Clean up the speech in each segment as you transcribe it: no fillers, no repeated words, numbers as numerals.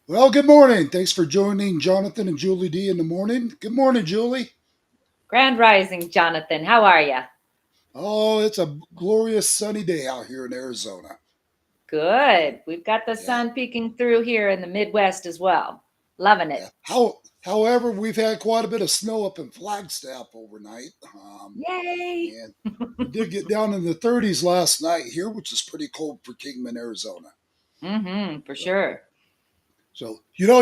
Well, good morning. Thanks for joining Jonathan and Julie D in the morning. Good morning, Julie. Grand Rising, Jonathan. How are you? Oh, it's a glorious sunny day out here in Arizona. Good. We've got the Yeah, sun peeking through here in the Midwest as well. Loving yeah. it. However, we've had quite a bit of snow up in Flagstaff overnight, Yay. and it did get down in the 30s last night here, which is pretty cold for Kingman, Arizona. For So, sure.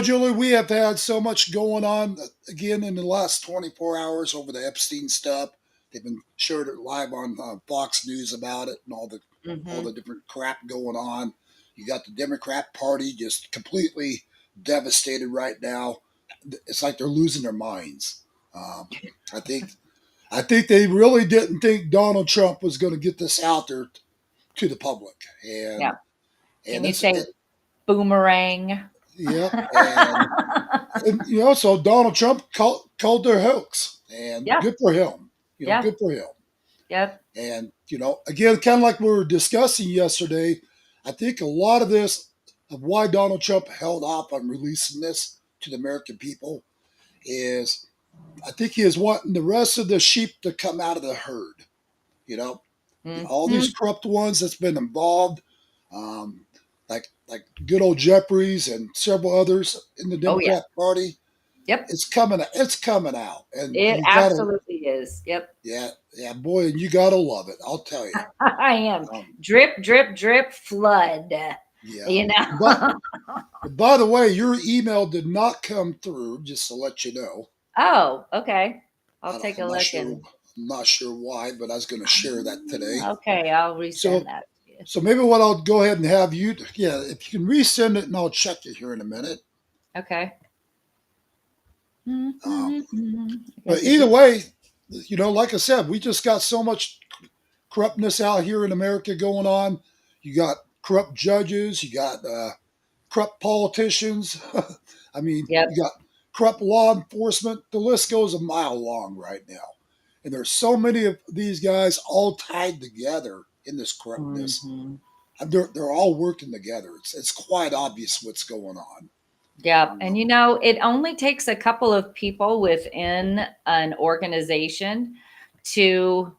Julie, we have had so much going on again in the last 24 hours over the Epstein stuff. They've been showed it live on Fox News about it and all hmm the different crap going on. You got the Democrat Party just completely devastated right now. It's like they're losing their minds. Um, I think I think they really didn't think Donald Trump was going to get this out there to the public, Yeah. and Can you it's say boomerang? yeah, and so Donald Trump called their hoax, and Yeah. good for him. Yeah. Good for him. Yep. And again, kind of like we were discussing yesterday, I think a lot of this of why Donald Trump held off on releasing this to the American people is I think he is wanting the rest of the sheep to come out of the herd. You know, all hmm these corrupt ones that's been involved, um, like good old Jeffries and several others in the Oh, yeah. Democrat Party. Yep. It's coming out, and It you gotta, absolutely is. Yep. yeah, boy, and you gotta love it. I'll tell you. I am. Um, Drip, drip, drip, flood. yeah, You but know? by the way, your email did not come through. Just to let you know, Oh, okay. I'll I don't, take I'm a not look sure. and I'm not sure why, but I was going to share that today. okay, I'll resend So, that to you. so maybe what I'll go ahead and have you, yeah, if you can resend it, and I'll check it here in a minute. Okay. Um, I but guess it either just way, like I said, we just got so much corruptness out here in America going on. You got corrupt judges, you got corrupt politicians. I mean, yep. you got corrupt law enforcement. The list goes a mile long right now. And there's so many of these guys all tied together in this corruptness. hmm And they're all working together. It's quite obvious what's going on. Yep. And it only takes a couple of people within an organization to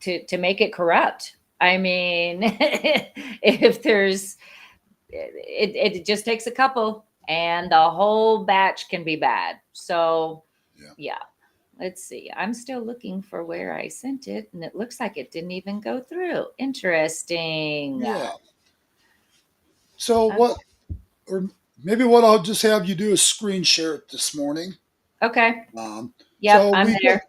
to make it corrupt. I mean, if there's it just takes a couple and the whole batch can be bad. So Yeah. yeah. Let's see. I'm still looking for where I sent it, and it looks like it didn't even go through. Interesting. Yeah. So Okay. what, or maybe what I'll just have you do is screen share it this morning. Okay. Um, Yep, so I'm we got there.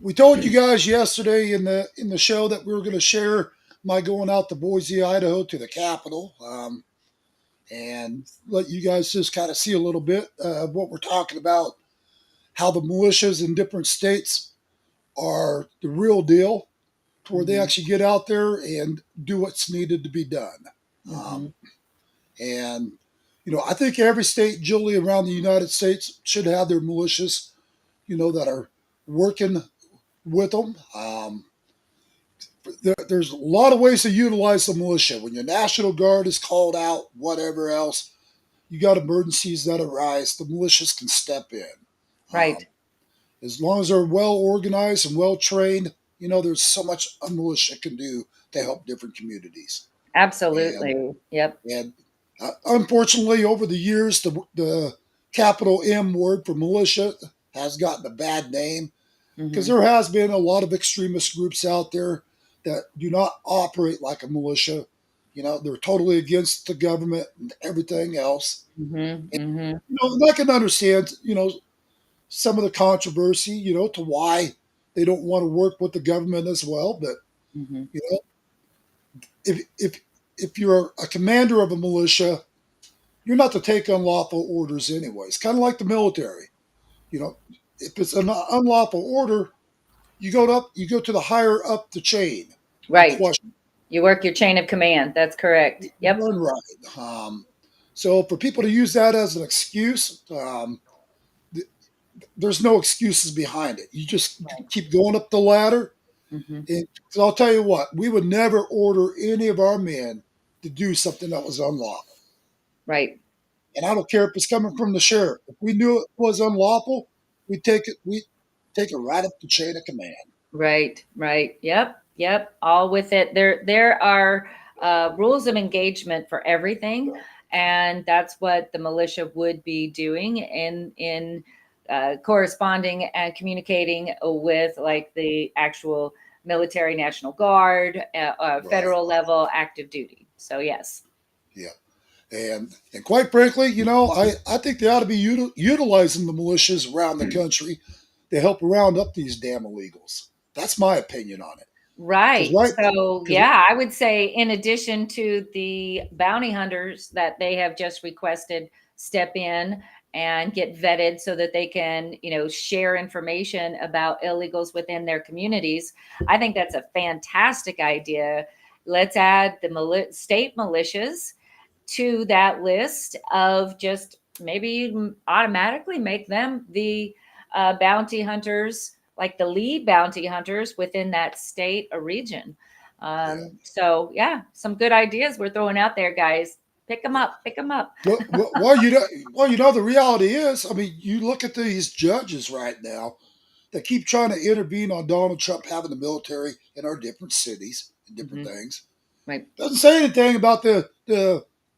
we told you guys yesterday in the show that we were going to share my going out to Boise, Idaho, to the Capitol, and let you guys just kind of see a little bit of what we're talking about, how the militias in different states are the real deal, to where they Hmm. actually get out there and do what's needed to be done. Hmm. And I think every state, Julie, around the United States should have their militias, that are working with them. There's a lot of ways to utilize the militia. When your National Guard is called out, whatever else, you got emergencies that arise, the militias can step in. Right. Um, as long as they're well organized and well trained, there's so much a militia can do to help different communities. And Absolutely. Yep. and unfortunately, over the years, the capital M word for militia has gotten a bad name because Hmm. there has been a lot of extremist groups out there that do not operate like a militia. They're totally against the government and everything else. Hmm. Hmm. And I can understand, some of the controversy, to why they don't want to work with the government as well. But Hmm. you know, if you're a commander of a militia, you're not to take unlawful orders anyways. Kind of like the military. You know, if it's an unlawful order, you go to the higher up the chain and Right. question. You work your chain of command. That's correct. Yep. Run right. So for people to use that as an excuse, there's no excuses behind it. You just Right. keep going up the ladder. Hmm. And 'cause I'll tell you what, we would never order any of our men to do something that was unlawful. Right. And I don't care if it's coming from the sheriff. If we knew it was unlawful, we take it right up the chain of command. Right, right. Yep, yep. All with it. There are rules of engagement for everything, and that's what the militia would be doing in corresponding and communicating with like the actual military, National Guard, Right. federal level active duty. So yes. Yeah. And quite frankly, I think they ought to be utilizing the militias around the country to help round up these damn illegals. That's my opinion on it. Because Right. right, So, because yeah, I would say in addition to the bounty hunters that they have just requested step in and get vetted so that they can, share information about illegals within their communities. I think that's a fantastic idea. Let's add the state militias to that list of just maybe automatically make them the bounty hunters, like the lead bounty hunters within that state or region. yeah. So, yeah, some good ideas we're throwing out there, guys. Pick them up, pick them up. Well, the reality is, I mean, you look at these judges right now that keep trying to intervene on Donald Trump having the military in our different cities and different Hmm. things. Right, Doesn't say anything about the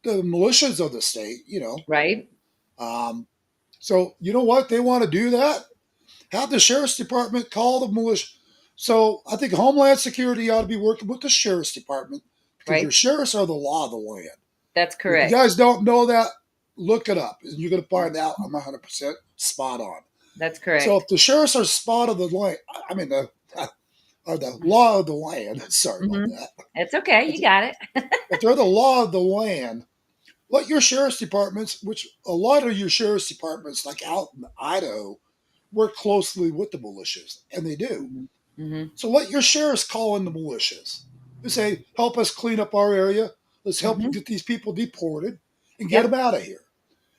militias of the state. right, Um, so you know what? They want to do that. Have the sheriff's department call the militia. So I think Homeland Security ought to be working with the sheriff's department because your right. sheriffs are the law of the land. That's If you correct. guys don't know that, look it up, and you're going to find out I'm 100% spot on. That's So if correct. the sheriffs are spot of the land, I mean are the law of the land. Sorry about Hmm. that. It's okay. If, You got it. if they're the law of the land, let your sheriff's departments, which a lot of your sheriff's departments, like out in Idaho, work closely with the militias, and they do. Hmm. Hmm. So let your sheriffs call in the militias. They say, help us clean up our area. Let's help Hmm. get these people deported and get them Yep. out of here.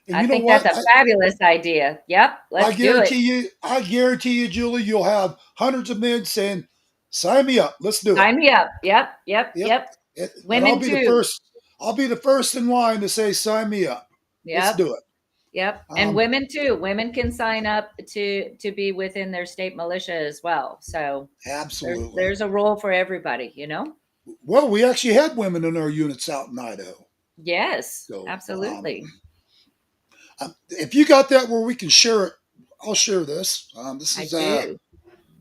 And I you know think that's what? a fabulous idea. Yep. I Let's do it. guarantee you, Julie, you'll have hundreds of men saying, sign me up. Let's do it. Sign me up. Yep. Yep. Yep. Yep. And I'll Women be the too. first. I'll be the first in line to say, sign me up. Let's Yep. do it. Yep. And Um, women too. Women can sign up to be within their state militia as well. So absolutely. there's a role for everybody. Well, we actually had women in our units out in Idaho. Yes, So absolutely. if you got that where we can share it, I'll share this. I do.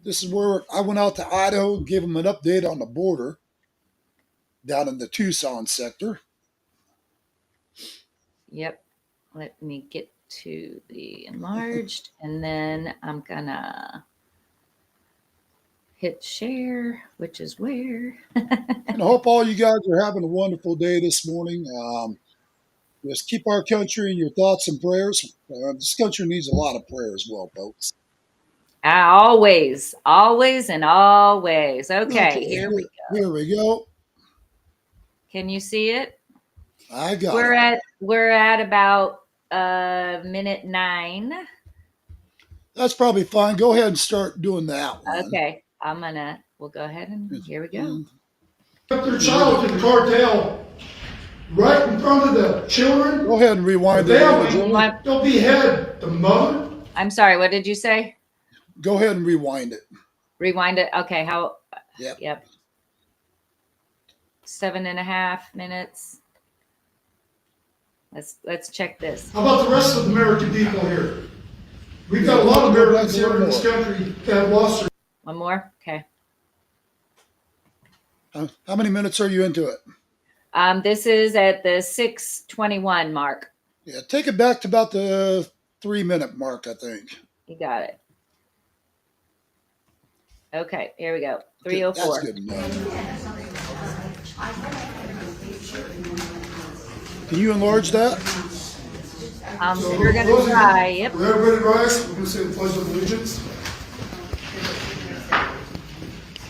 This is where I went out to Idaho and gave them an update on the border down in the Tucson sector. Yep. Let me get to the enlarged and then I'm gonna hit share, which is where. And I hope all you guys are having a wonderful day this morning. Just keep our country in your thoughts and prayers. This country needs a lot of prayer as well, folks. Always, always, and always. Okay, Okay, here we go. here we go. Can you see it? I got it. We're at about minute 9. That's probably fine. Go ahead and start doing that one. Okay, we'll go ahead and here we go. Put their child to the cartel right in front of the children. Go ahead and rewind The it. family. They'll behead the mother. I'm sorry, what did you say? Go ahead and rewind it. Rewind it. Okay, how? Yep. Yep. 7.5 minutes. Let's check this. How about the rest of the American people here? We've got a lot of Americans here in this country that have lost their. One more. Okay. How many minutes are you into it? This is at the 6:21 mark. Yeah, take it back to about the 3-minute mark, I think. You got it. Okay, here we go. 3:04. That's good enough. Can you enlarge that? You're going to try. Yep. Will everybody rise? We're going to say the Pledge of Allegiance.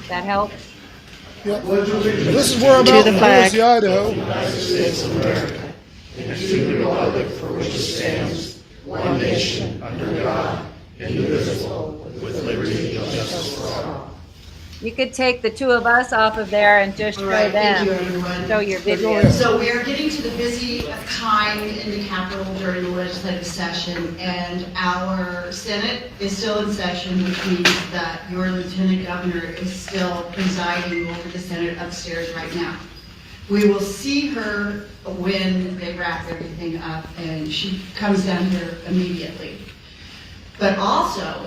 That help? Yep. Pledge of Allegiance. This is where I'm To out the in flag. Boise, Idaho. United States of America, and to the republic for which it stands, one nation, under God, indivisible, with liberty and justice for all. You could take the two of us off of there and just show Right, them. thank you, everyone. Show your video. So we are getting to the busy of time in the Capitol during the legislative session, and our Senate is still in session, which means that your Lieutenant Governor is still presiding over the Senate upstairs right now. We will see her when they wrap everything up, and she comes down here immediately. But also,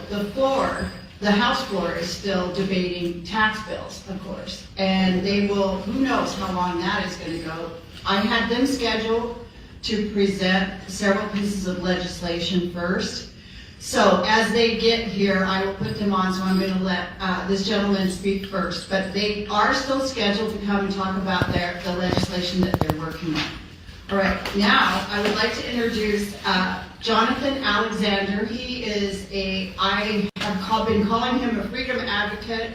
the House floor is still debating tax bills, of course, and they will, who knows how long that is going to go. I had them scheduled to present several pieces of legislation first. So as they get here, I will put them on, so I'm going to let this gentleman speak first. But they are still scheduled to come and talk about the legislation that they're working on. All right, now I would like to introduce Johnathon Alexander. He is I have been calling him a freedom advocate.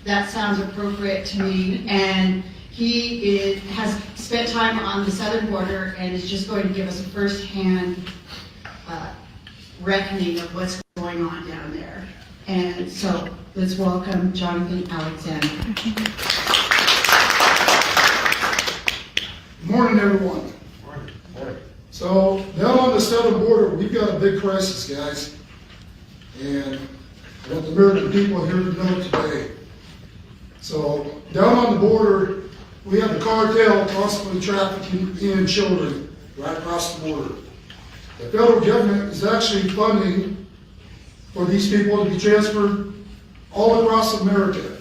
That sounds appropriate to me. And he has spent time on the southern border and is just going to give us a first-hand reckoning of what's going on down there. And so let's welcome Johnathon Alexander. Good morning, everyone. So down on the southern border, we've got a big crisis, guys. And I want the American people here to know today. So down on the border, we have the cartel constantly trafficking in children right across the border. The federal government is actually funding for these people to be transferred all across America,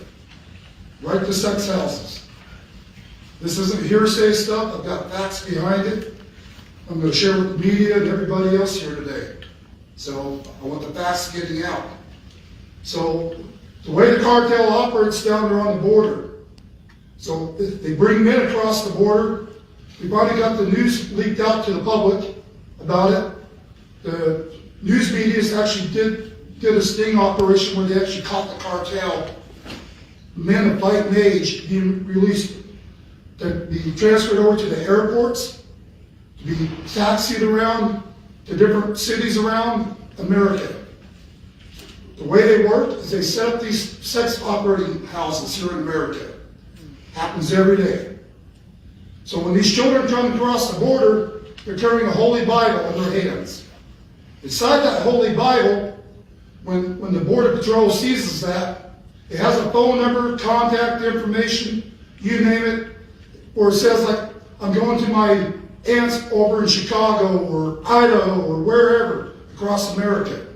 right to sex houses. This isn't hearsay stuff. I've got facts behind it. I'm going to share with the media and everybody else here today. So I want the facts getting out. So the way the cartel operates down there on the border, so they bring men across the border. We finally got the news leaked out to the public about it. The news media actually did a sting operation where they actually caught the cartel, men of fighting age being released to be transferred over to the airports, to be taxied around to different cities around America. The way they work is they set up these sex operating houses here in America. Happens every day. So when these children come across the border, they're carrying a Holy Bible in their hands. Inside that Holy Bible, when the Border Patrol seizes that, it has a phone number, contact information, you name it, or it says like, I'm going to my aunt's over in Chicago or Idaho or wherever across America.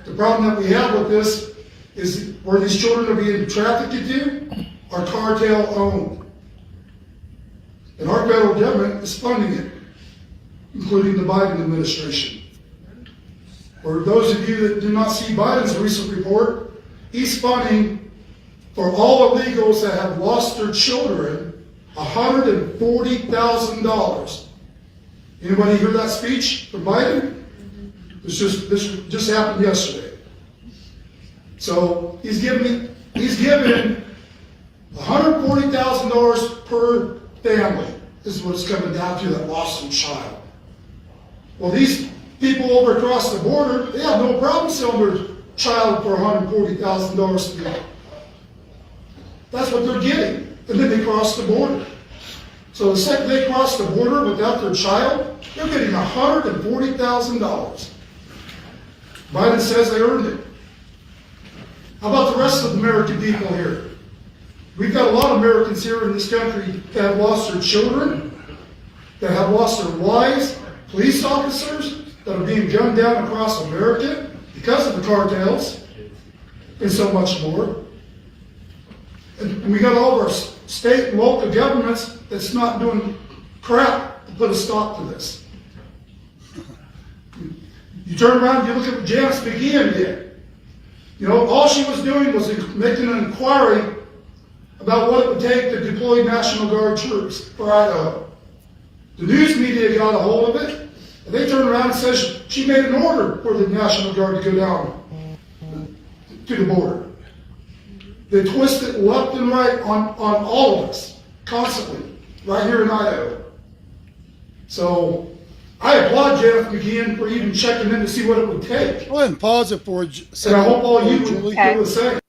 The problem that we have with this is where these children are being trafficked to are cartel owned. And our federal government is funding it, including the Biden administration. For those of you that do not see Biden's recent report, he's funding for all illegals that have lost their children, $140,000. Anybody hear that speech from Biden? This just happened yesterday. So he's giving $140,000 per family. This is what it's coming down to, that lost their child. Well, these people over across the border, they have no problem selling their child for $140,000 to them. That's what they're getting. And then they cross the border. So the second they cross the border without their child, they're getting $140,000. Biden says they earned it. How about the rest of the American people here? We've got a lot of Americans here in this country that have lost their children, that have lost their wives, police officers that are being gunned down across America because of the cartels, and so much more. And we got all of our state and local governments that's not doing crap to put a stop to this. You turn around and you look at what Janice McGeehan did. You know, all she was doing was making an inquiry about what it would take to deploy National Guard troops for Idaho. The news media got a hold of it, and they turned around and said she made an order for the National Guard to go down to the border. They twist it left and right on all of us, constantly, right here in Idaho. So I applaud Janice McGeehan for even checking in to see what it would take. Go ahead and pause it for a And second. I hope all you would Julie. do the same.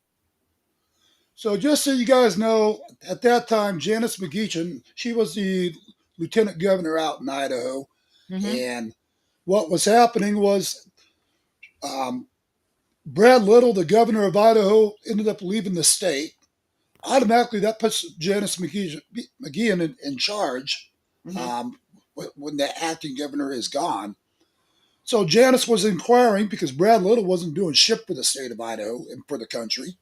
So just so you guys know, at that time, Janice McGeechan, she was the lieutenant governor out in Idaho. And what was happening was Brad Little, the governor of Idaho, ended up leaving the state. Automatically, that puts Janice McGeehan in charge when the acting governor is gone. So Janice was inquiring because Brad Little wasn't doing shit for the state of Idaho and for the country.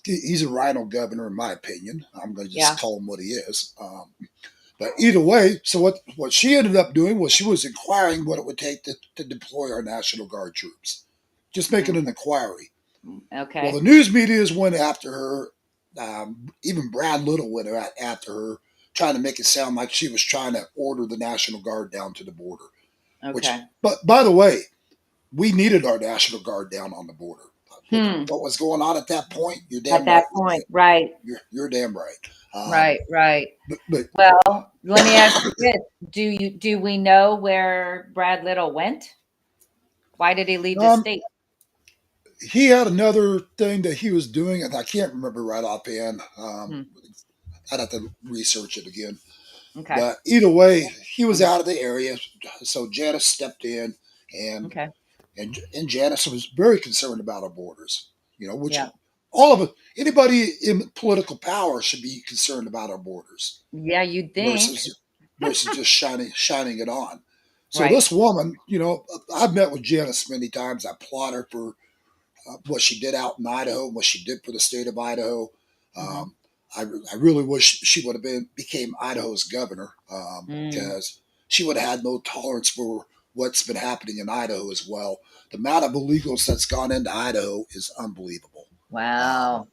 He's a rhino governor, in my opinion. I'm going to just call him what he is. But either way, so what she ended up doing was she was inquiring what it would take to deploy our National Guard troops. Just making an inquiry. Okay. Well, the news medias went after her. Even Brad Little went after her, trying to make it sound like she was trying to order the National Guard down to the border. Okay. But by the way, we needed our National Guard down on the border. What was going on at that point? You're damn At that point, right. You're damn right. Right. But Well, let me ask you this: do we know where Brad Little went? Why did he leave the state? he had another thing that he was doing, and I can't remember right offhand. I'd have to research it again. Okay. But either way, he was out of the area, so Janice stepped in, and Janice was very concerned about our borders. You know, which all of it, anybody in political power should be concerned about our borders. Yeah, you'd think. Versus just shining it on. So this woman, you know, I've met with Janice many times. I applaud her for what she did out in Idaho, what she did for the state of Idaho. I really wish she would have became Idaho's governor because she would have had no tolerance for what's been happening in Idaho as well. The amount of illegals that's gone into Idaho is unbelievable. Wow.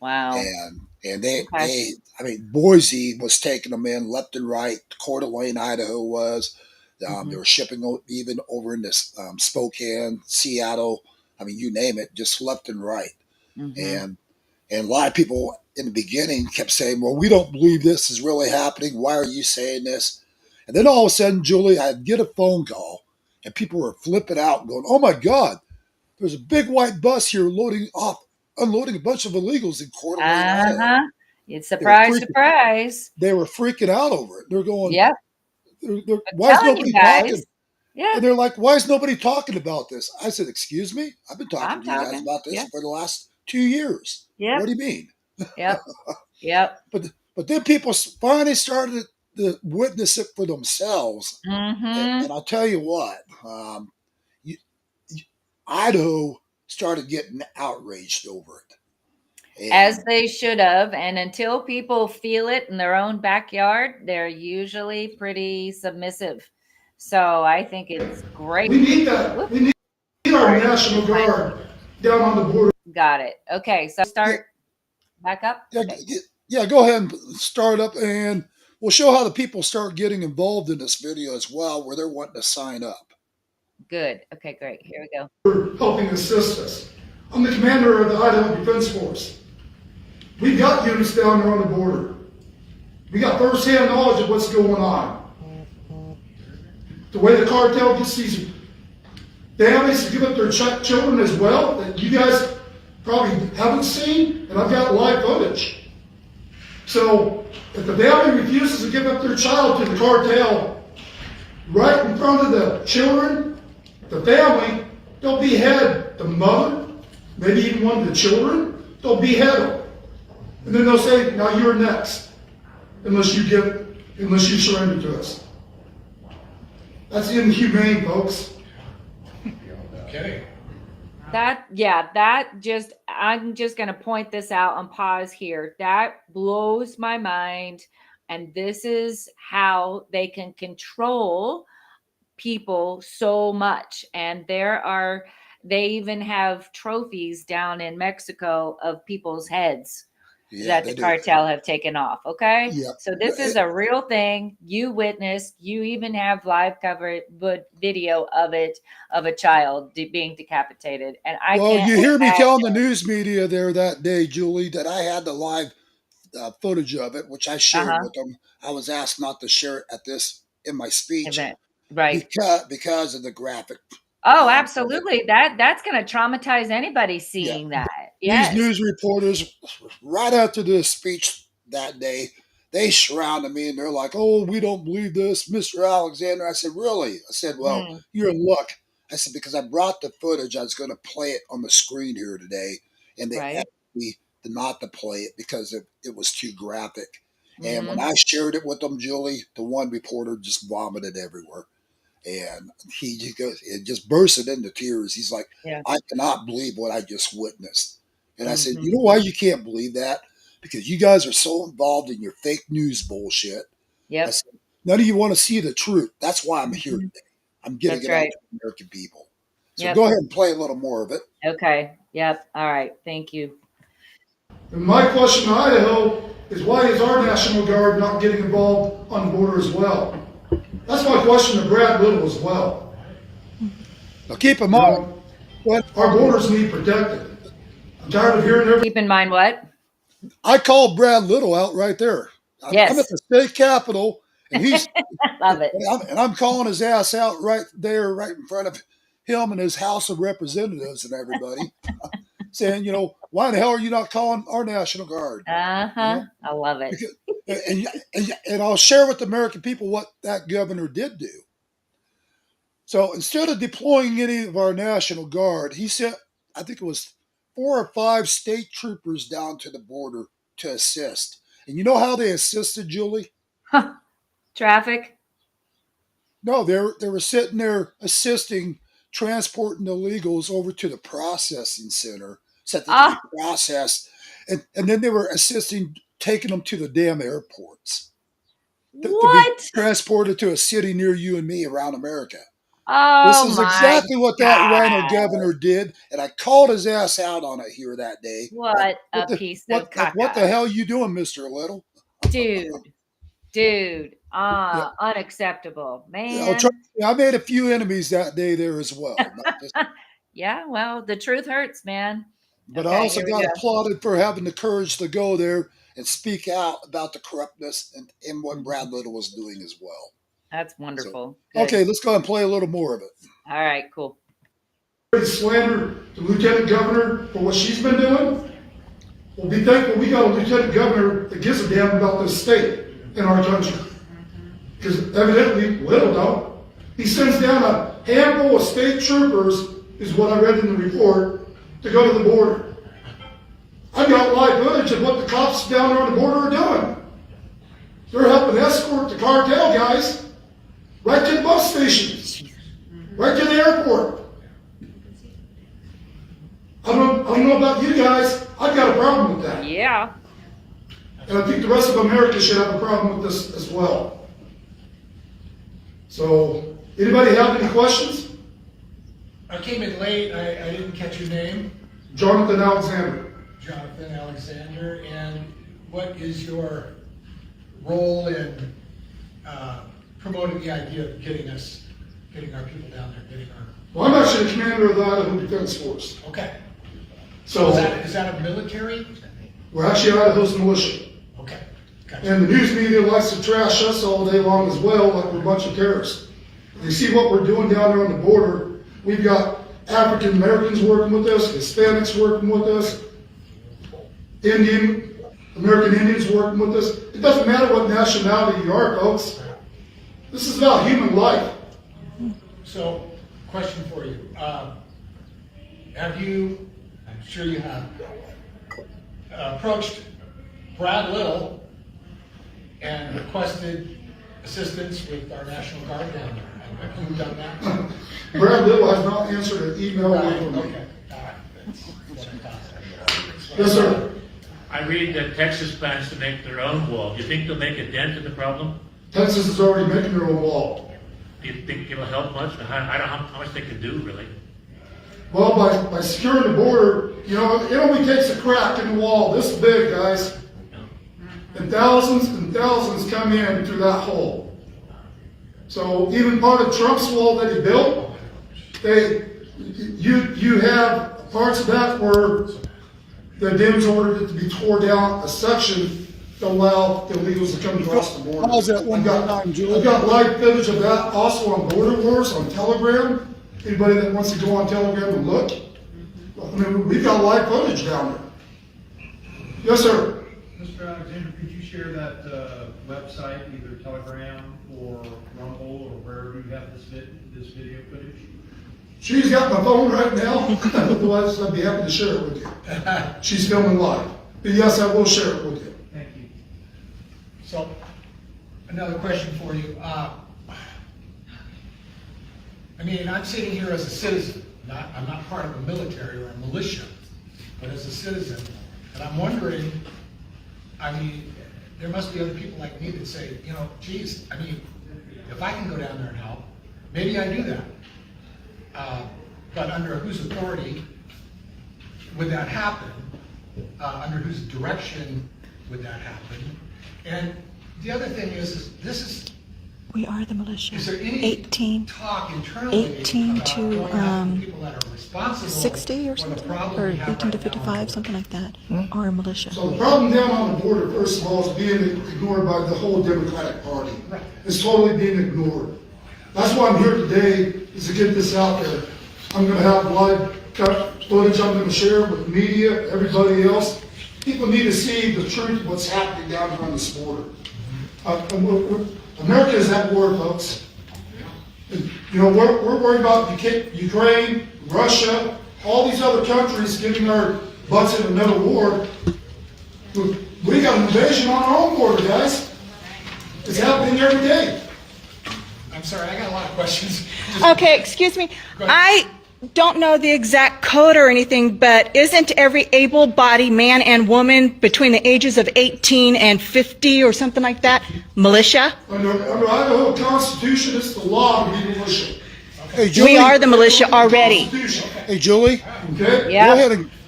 And they, I mean, Boise was taking them in left and right. Coeur d'Alene, Idaho was. They were shipping even over into Spokane, Seattle. I mean, you name it, just left and right. And a lot of people in the beginning kept saying, well, we don't believe this is really happening. Why are you saying this? And then all of a sudden, Julie, I'd get a phone call and people were flipping out and going, oh my God, there's a big white bus here unloading a bunch of illegals in Coeur d'Alene, Idaho. It's surprise. They were freaking out over it. They're going, why is nobody talking? Yeah. And they're like, why is nobody talking about this? I said, excuse me? I've been talking to you guys about this for the last 2 years. What do you mean? But then people finally started to witness it for themselves. And I'll tell you what, Idaho started getting outraged over it. As they should have. And until people feel it in their own backyard, they're usually pretty submissive. So I think it's great. We need that. We need our National Guard down on the border. Got it. Okay. So Back up? Yeah, Okay. yeah, go ahead and start up, and we'll show how the people start getting involved in this video as well, where they're wanting to sign up. Good. Okay, great. Here we go. For helping assist us. I'm the commander of the Idaho Defense Force. We've got units down there on the border. We got first-hand knowledge of what's going on. The way the cartel gets these families to give up their children as well, that you guys probably haven't seen, and I've got live footage. So if the family refuses to give up their child to the cartel, right in front of the children, the family, they'll behead the mother, maybe even one of the children, they'll behead them. And then they'll say, now you're next, unless you surrender to us. That's inhumane, folks. Okay. I'm just going to point this out and pause here. That blows my mind. And this is how they can control people so much. And they even have trophies down in Mexico of people's heads that the cartel have taken off. Okay. Yeah. So this is a real thing. You witnessed, you even have live cover video of it, of a child being decapitated. And you hear me telling the news media there that day, Julie, that I had the live footage of it, which I shared with them. I was asked not to share it in my speech. Event. Right. Because of the graphic. Oh, absolutely. That's going to traumatize anybody seeing that. Yes. These news reporters, right after the speech that day, they surrounded me and they're like, "Oh, we don't believe this, Mr. Alexander." I said, "Really?" I said, "Well, you're in luck." I said, "Because I brought the footage. I was going to play it on the screen here today, and they asked me not to play it because it was too graphic." And when I shared it with them, Julie, the one reporter just vomited everywhere. And he just bursted into tears. He's like, "I cannot believe what I just witnessed." And I said, "You know why you can't believe that? Because you guys are so involved in your fake news bullshit." Yep. I said, "None of you want to see the truth. That's why I'm here today. I'm getting it out to the American people." So go ahead and play a little more of it. Okay. Yep. All right. Thank you. And my question to Idaho is, why is our National Guard not getting involved on the border as well? That's my question to Brad Little as well. Now keep in mind, our borders need protected. I'm tired of hearing Keep in mind what? I called Brad Little out right there. Yes. I'm at the state capitol, and he's love it. And I'm calling his ass out right there, right in front of him and his House of Representatives and everybody, saying, "Why the hell are you not calling our National Guard?" I love it. And I'll share with the American people what that governor did do. So instead of deploying any of our National Guard, he sent, I think it was 4 or 5 state troopers down to the border to assist. And you know how they assisted, Julie? Traffic? No, they were sitting there assisting, transporting illegals over to the processing center so that they could be processed. And then they were assisting taking them to the damn airports. To be transported to a city near you and me around America. This is exactly what that rhino governor did, and I called his ass out on it here that day. What piece of caca. What the hell are you doing, Mr. Little? Dude, unacceptable, man. I made a few enemies that day there as well. Yeah, well, the truth hurts, man. But I also got applauded for having the courage to go there and speak out about the corruptness and what Brad Little was doing as well. That's wonderful. So, okay, let's go ahead and play a little more of it. All right, cool. Slander the lieutenant governor for what she's been doing. Well, be thankful we got a lieutenant governor that gives a damn about this state in our country. Because evidently, Little don't. He sends down a handful of state troopers, is what I read in the report, to go to the border. I've got live footage of what the cops down there on the border are doing. They're helping escort the cartel guys right to the bus stations, right to the airport. I don't know about you guys. I've got a problem with that. Yeah. And I think the rest of America should have a problem with this as well. So, anybody have any questions? I came in late. I didn't catch your name. Johnathon Alexander. Jonathan Alexander, and what is your role in promoting the idea of getting our people down there, getting our... Well, I'm actually the commander of the Idaho Defense Force. Okay. So Is that a military? we're actually Idaho's militia. Okay. Gotcha. And the news media likes to trash us all day long as well, like we're a bunch of terrorists. They see what we're doing down there on the border. We've got African Americans working with us, Hispanics working with us, American Indians working with us. It doesn't matter what nationality you are, folks. This is about human life. So, question for you. Have you, I'm sure you have, approached Brad Little and requested assistance with our National Guard down there? Have you done that? Brad Little has not answered an email Right, from me. okay. All right. That's what I thought. Yes, sir. I read that Texas plans to make their own wall. Do you think they'll make a dent in the problem? Texas is already making their own wall. Do you think it'll help much? I don't know how much they can do, really. Well, by securing the border, it only takes a crack in the wall this big, guys. And thousands come in through that hole. So even part of Trump's wall that he built, you have parts of that where the Dems ordered it to be tore down a section to allow the illegals to come across the border. Pause that one more time, Julie. I've got live footage of that also on Border Wars on Telegram. Anybody that wants to go on Telegram and look, I mean, we've got live footage down there. Yes, sir. Mr. Alexander, could you share that website, either Telegram or Rumble or wherever you have this video footage? She's got my phone right now. Otherwise, I'd be happy to share it with you. She's filming live. But yes, I will share it with you. Thank you. So, another question for you. I'm sitting here as a citizen. I'm not part of a military or a militia, but as a citizen. And I'm wondering, there must be other people like me that say, geez, if I can go down there and help, maybe I do that. But under whose authority would that happen? Under whose direction would that happen? And the other thing is We are the militia. is there any 18, talk internally 18 about to, going after people that are responsible 60 or for the something, problem or we have 18 to right now? 55, something like that, are militia. So the problem down on the border, first of all, is being ignored by the whole Democratic Party. Right. It's totally being ignored. That's why I'm here today, is to get this out there. I'm going to have live footage I'm going to share with media, everybody else. People need to see the truth of what's happening down here on this border. America is at war, folks. And, we're worried about Ukraine, Russia, all these other countries getting our butts in another war. We got an invasion on our own border, guys. It's happening every day. I'm sorry, I got a lot of questions. Okay, excuse me. I don't know the exact code or anything, but isn't every able-bodied man and woman between the ages of 18 and 50 or something like that militia? Under Idaho Constitution, it's the law to be militia. Hey, Julie. We are the militia already. Constitution, Hey, Julie. okay? Yeah.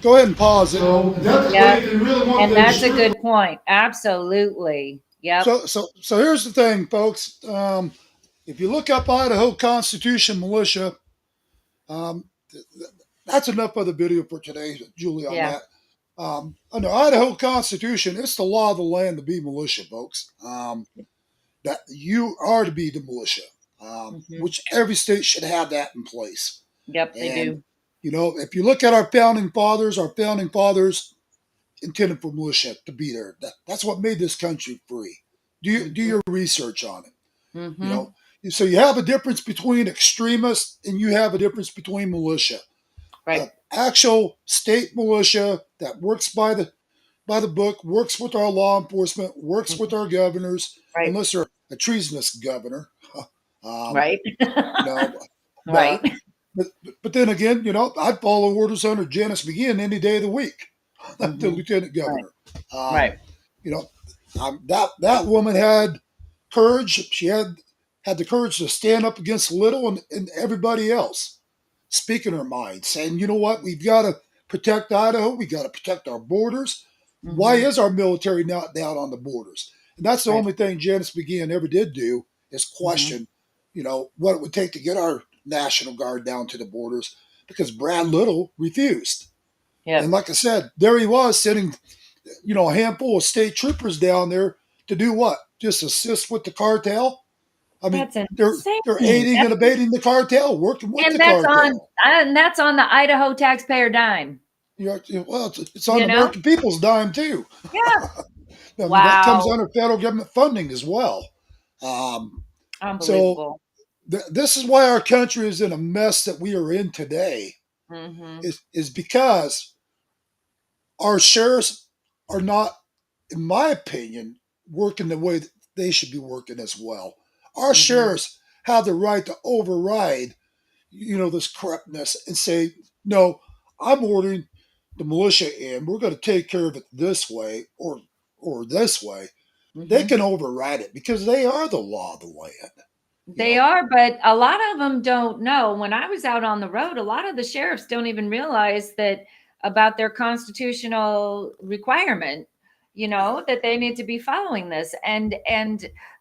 Go ahead and pause it. So that's Yeah. the way they really want And to that's a destroy- good point. Absolutely. Yep. So here's the thing, folks. If you look up Idaho Constitution militia, that's enough of the video for today, Julie, on Yeah. that. Under Idaho Constitution, it's the law of the land to be militia, folks. That you are to be the militia, which every state should have that in place. Yep, they And, do. if you look at our founding fathers intended for militia to be there. That's what made this country free. Do your research on it. Mm-hmm. So you have a difference between extremists and you have a difference between militia. Right. Actual state militia that works by the book, works with our law enforcement, works with our governors, Right. unless they're a treasonous governor. Right. But, Right. But then again, I'd follow orders under Janice McGinn any day of the week, the lieutenant governor. Right. That woman had courage. She had the courage to stand up against Little and everybody else, speaking her mind, saying, you know what, we've got protect Idaho. We got to protect our borders. Why Mhm. is our military not down on the borders? And that's the Right. only thing Janice McGeehan ever did do is Mhm. question, what it would take to get our National Guard down to the borders because Brad Little refused. And Yep. like I said, there he was sending, a handful of state troopers down there to do what? Just assist with the cartel? I mean, That's they're insane. aiding and abetting the cartel, working with the And that's on cartel. and that's on the Idaho taxpayer dime, Well, it's on you the know? American people's dime too. Yeah. I mean, that comes Wow. under federal government funding as well. Um, so Unbelievable. this is why our country is in a mess that we are in today. Mhm. Is because our sheriffs are not, in my opinion, working the way that they should be working as well. Our Mhm. sheriffs have the right to override, this corruptness and say, no, I'm ordering the militia in. We're going to take care of it this way or this way. They Mhm. can override it because they are the law of the land. You They know, are, but a lot of them don't know. When I was out on the road, a lot of the sheriffs don't even realize that about their constitutional requirement, yeah, that they need to be following this. And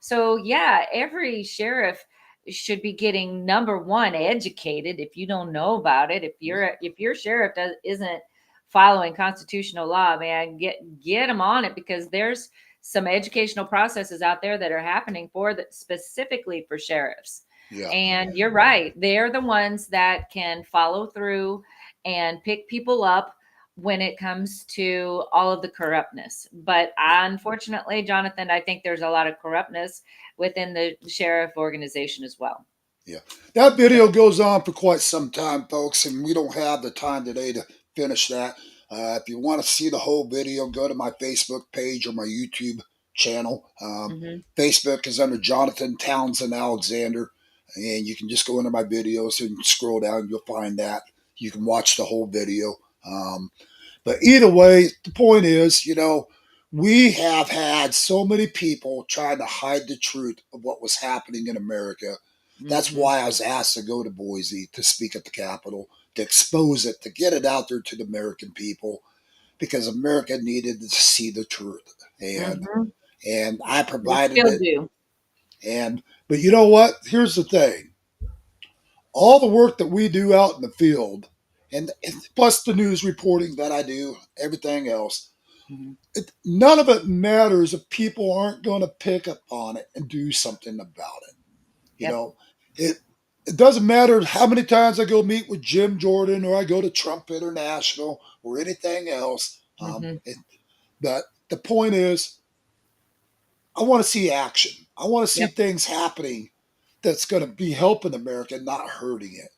so yeah, every sheriff should be getting number one educated if you don't know about it. If your sheriff isn't following constitutional law, man, get them on it because there's some educational processes out there that are happening for that specifically for sheriffs. yeah, And you're right. They're the ones that can follow through and pick people up when it comes to all of the corruptness. But yeah. unfortunately, Jonathan, I think there's a lot of corruptness within the sheriff organization as well. Yeah, that video goes on for quite some time, folks, and we don't have the time today to finish that. If you want to see the whole video, go to my Facebook page or my YouTube channel. Hmm. Facebook is under Jonathan Townsend Alexander, and you can just go into my videos and scroll down. You'll find that. You can watch the whole video. But either way, the point is, we have had so many people trying to hide the truth of what was happening in America. That's Hmm. why I was asked to go to Boise to speak at the Capitol, to expose it, to get it out there to the American people, because America needed to see the truth. Hmm. And I We provided still it. do. But you know what? Here's the thing. All the work that we do out in the field, and plus the news reporting that I do, everything else, Hmm. none of it matters if people aren't going to pick up on it and do something about it. You Yep. know, it it doesn't matter how many times I go meet with Jim Jordan or I go to Trump International or anything else. Hmm. But the point is, I want to see action. I want to see Yep. things happening that's going to be helping America, not hurting it.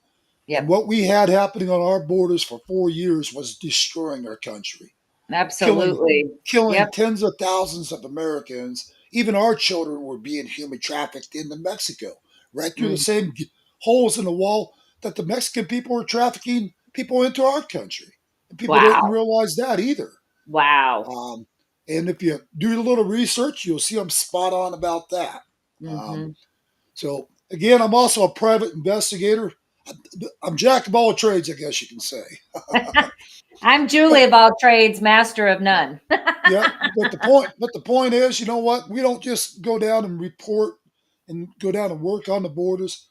And Yep. what we had happening on our borders for 4 years was destroying our country, killing Absolutely. killing Yep. tens of thousands of Americans. Even our children were being human trafficked into Mexico, right through the Mm. same holes in the wall that the Mexican people were trafficking people into our country. And people didn't Wow. realize that either. Wow. Um, and if you do a little research, you'll see I'm spot on about that. Um, Hmm. so again, I'm also a private investigator. I'm jack of all trades, I guess you can say. I'm Julie But of all trades, master of none. yeah, but the point is, you know what? We don't just go down and report and go down and work on the borders.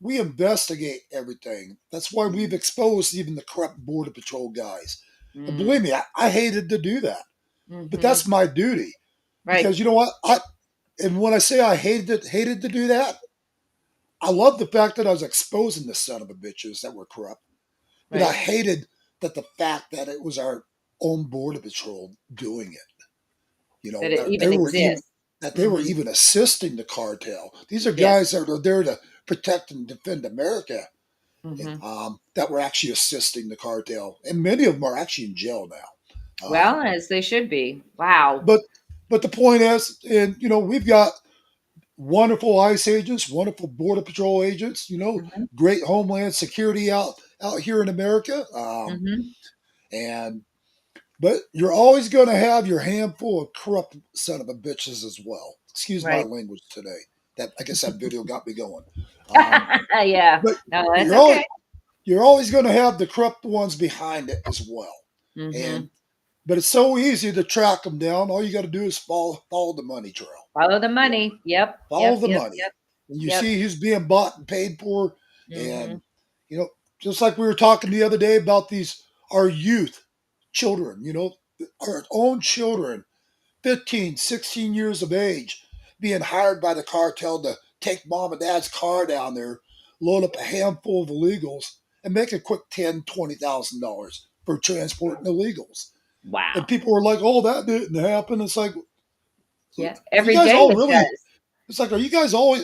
We investigate everything. That's why we've exposed even the corrupt border patrol guys. And believe Mm. me, I hated to do that, but Hmm. that's my duty Right. because you know what? And when I say I hated to do that, I love the fact that I was exposing the son of a bitches that were corrupt. But I Right. hated that the fact that it was our own border patrol doing it. That it That they even were even exists. that they were Hmm. even assisting the cartel. These are Yes. guys that are there to protect and defend America. Hmm. That were actually assisting the cartel, and many of them are actually in jail now. Well, as they should be. Wow. But the point is, and we've got wonderful ICE agents, wonderful border patrol agents. Hmm. Great homeland security out here in America. Hmm. And But you're always going to have your handful of corrupt son of a bitches as well. Excuse my Right. language today. That I guess that video got me going. Um, Yeah. but No, that's you're okay. always you're always going to have the corrupt ones behind it as well. Mm-hmm. But it's so easy to track them down. All you got to do is follow the money trail. Follow the You know, money. Yep. follow Yep. the Yep. money, Yep. and you Yep. see who's being bought and paid for. Mm-hmm. And you know, just like we were talking the other day about our youth, children. Our own children, 15, 16 years of age, being hired by the cartel to take mom and dad's car down there, load up a handful of illegals, and make a quick $10,000, $20,000 for transporting illegals. And Wow. people were like, "Oh, that didn't happen." It's like, Yeah. are you Every guys day all it really? does. It's like, are you guys all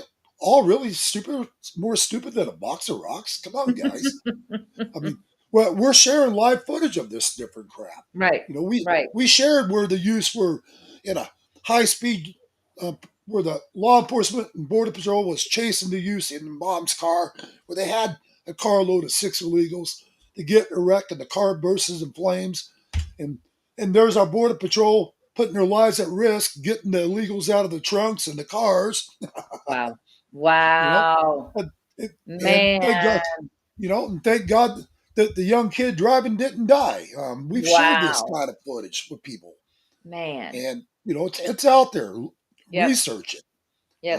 really stupid? More stupid than a box of rocks? Come on, guys. I mean, well, we're sharing live footage of this different crap. Right. We Right. we shared where the youths were in a high speed, where the law enforcement and border patrol was chasing the youths in mom's car, where they had a carload of 6 illegals. They get in a wreck and the car bursts in flames, and there's our border patrol putting their lives at risk, getting the illegals out of the trunks and the cars. Wow. You know, Wow. and, and Man. thank God, and thank God that the young kid driving didn't die. We've shared this Wow. kind of footage with people, Man. and it's out there. Yep. Research it, Yep.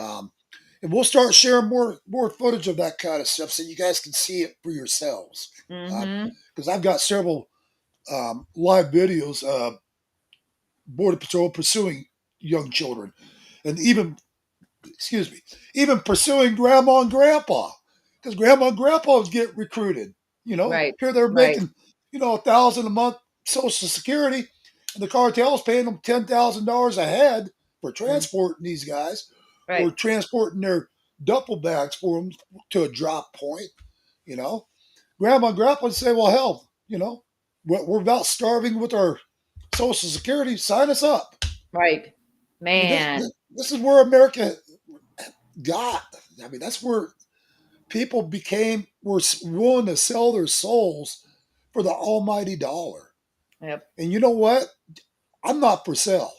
and we'll start sharing more footage of that kind of stuff so you guys can see it for yourselves. Mm-hmm. Because I've got several live videos of border patrol pursuing young children, and even pursuing grandma and grandpa, because grandma and grandpa get recruited. Right. Here they're Right. making 1,000 a month Social Security, and the cartel's paying them $10,000 a head for Mm. transporting these guys, or Right. transporting their duffel bags for them to a drop point. You know, grandma and grandpa would say, "Well, hell, we're about starving with our Social Security. Sign us up." Right. I mean, Man. this is where America got. I mean, that's where people were willing to sell their souls for the almighty dollar. Yep. And you know what? I'm not for sale.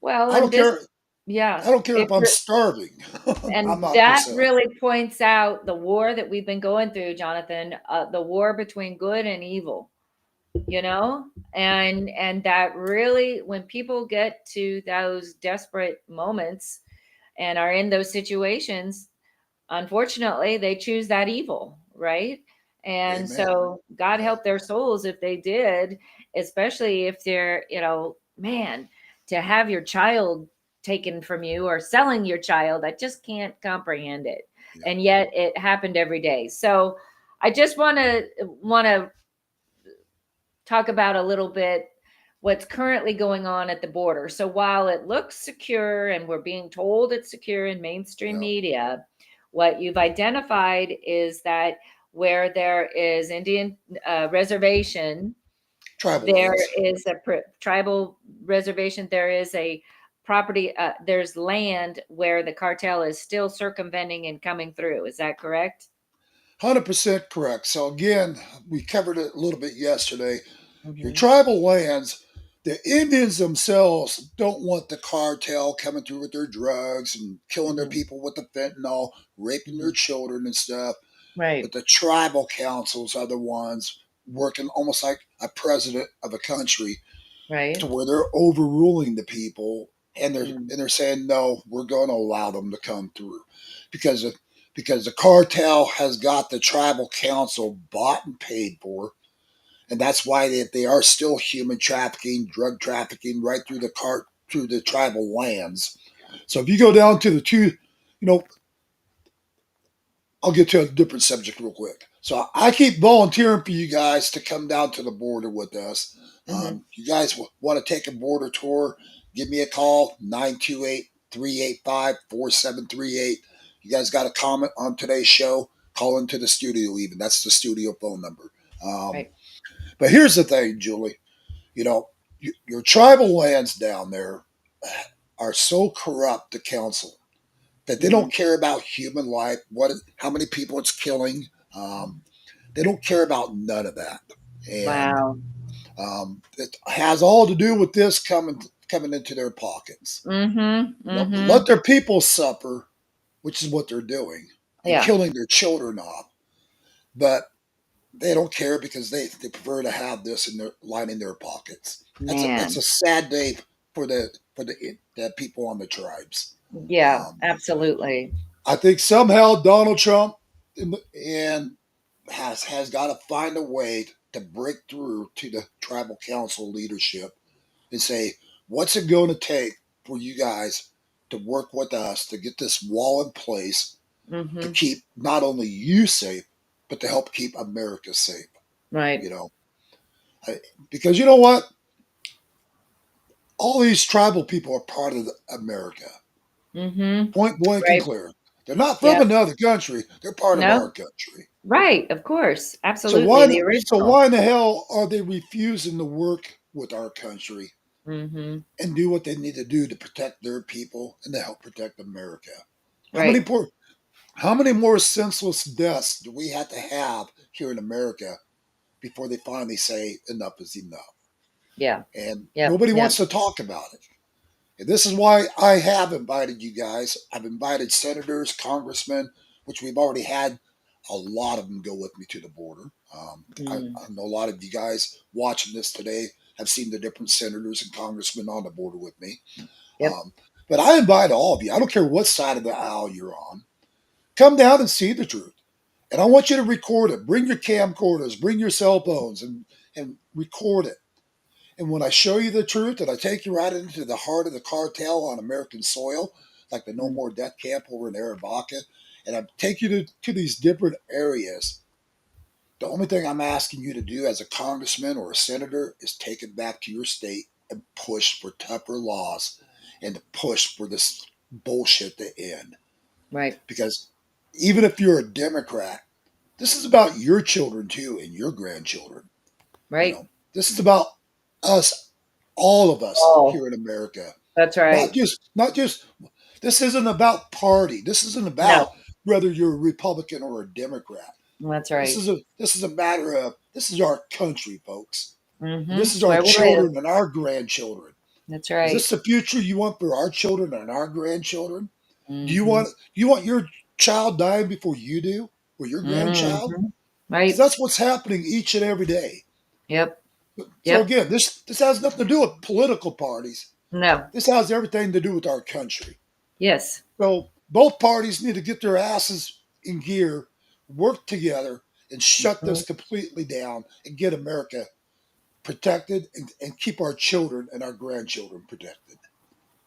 Well, I and don't this, care. yeah, I don't care it if I'm starving. I'm and not for that sale. really points out the war that we've been going through, Jonathan, the war between good and evil, and that really, when people get to those desperate moments and are in those situations, unfortunately, they choose that evil, right? And Amen. so God Yeah. help their souls if they did, especially if they're, man, to have your child taken from you or selling your child, I just can't comprehend it. Yeah. And yet it happened every day. So I just want to talk about a little bit what's currently going on at the border. So while it looks secure and we're being told it's secure in mainstream Yeah. media, what you've identified is that where there is Indian reservation, Tribal there lands. is a tribal reservation, there is a property, there's land where the cartel is still circumventing and coming through. Is that correct? 100% correct. So again, we covered it a little bit yesterday. Your Mm-hmm. tribal lands, the Indians themselves don't want the cartel coming through with their drugs and killing their Mm-hmm. people with the fentanyl, raping Mm-hmm. their children and stuff. But Right. the tribal councils are the ones working almost like a president of a country, to Right. where they're overruling the people, and they're Mm. and they're saying no, we're going to allow them to come through because the cartel has got the tribal council bought and paid for, and that's why they are still human trafficking, drug trafficking right through the tribal lands. So if you go down to the two, you know, I'll get to a different subject real quick. So I keep volunteering for you guys to come down to the border with us. Mm-hmm. You guys want to take a border tour, give me a call, 928-385-4738. You guys got a comment on today's show, call into the studio even. That's the studio phone number. Um, Right. but here's the thing, Julie. You know, your tribal lands down there are so corrupt, the council, that they Mm-hmm. don't care about human life, how many people it's killing. They don't care about none of that, and Wow. it has all to do with this coming into their pockets. Mm-hmm. Let Mm-hmm. their people suffer, which is what they're doing, and Yeah. killing their children off. But they don't care because they prefer to have this in their line in their pockets. That's Man. a sad day for the people on the tribes. Yeah, Um, absolutely. I think somehow Donald Trump and has got to find a way to break through to the tribal council leadership and say, what's it going to take for you guys to work with us to get this wall in place to Hmm. keep not only you safe, but to help keep America safe? Right. You know, I, because you know what? All these tribal people are part of America. Hmm. Point blank and Right. clear. They're not from Yep. another country. They're part of our No. country. Right. Of course. So Absolutely. The original. why in the hell are they refusing to work with our country Hmm. and do what they need to do to protect their people and to help protect America? How many Right. poor how many more senseless deaths do we have to have here in America before they finally say enough is enough? Yeah. And Yep. nobody Yep. wants to talk about it. And this is why I have invited you guys. I've invited senators, congressmen, which we've already had a lot of them go with me to the border. Mm. I know a lot of you guys watching this today have seen the different senators and congressmen on the border with me. Yep. But I invite all of you, I don't care what side of the aisle you're on, come down and see the truth. And I want you to record it. Bring your camcorders, bring your cell phones, and record it. And when I show you the truth and I take you right into the heart of the cartel on American soil, like the No Mm. More Death Camp over in Arabaca, and I take you to these different areas, the only thing I'm asking you to do as a congressman or a senator is take it back to your state and push for tougher laws and to push for this bullshit to end. Right. Because even if you're a Democrat, this is about your children too and your grandchildren. You Right. know, this is about us, all of us Oh, here in America. that's Not right. just this isn't about party. This isn't No, about whether you're a Republican or a Democrat. that's right. This is a matter of this is our country, folks. And Hmm. this is It's our where we live. children and our grandchildren. That's Is right. this the future you want for our children and our grandchildren? Hmm. Do you want your child dying before you do, or your grandchild? Hmm. Because Right. that's what's happening each and every day. Yep. So Yep. again, this has nothing to do with political parties. No. This has everything to do with our country. Yes. So both parties need to get their asses in gear, work together, and shut Mhm. this completely down and get America protected and keep our children and our grandchildren protected.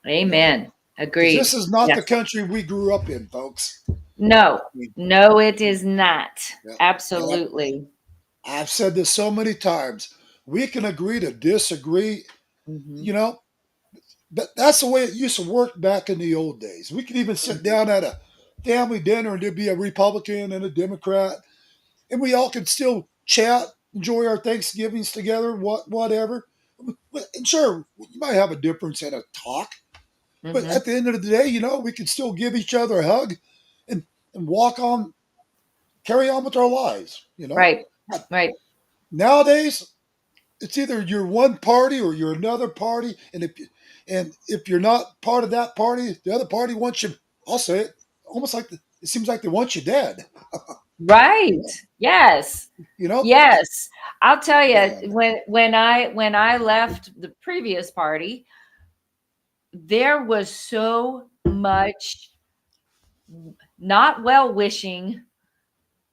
You know, Amen. because Agreed. this is not the Yes. country we grew up in, folks. No. I mean, No, it is not. yeah, and Absolutely. I've said this so many times. We can agree to disagree. Hmm. You know, that's the way it used to work back in the old days. We could even sit down at a family dinner and there'd be a Republican and a Democrat, and we all could still chat, enjoy our Thanksgivings together, whatever. And sure, you might have a difference in a talk, but Hmm. at the end of the day, you know, we could still give each other a hug and walk on, carry on with our lives. You know, Right. Right. nowadays it's either you're one party or you're another party, and if you're not part of that party, the other party wants you. I'll say it, almost like it seems like they want you dead. Right. Yes. You know, Yes. I'll tell you, and when I left the previous party, there was so much not well wishing,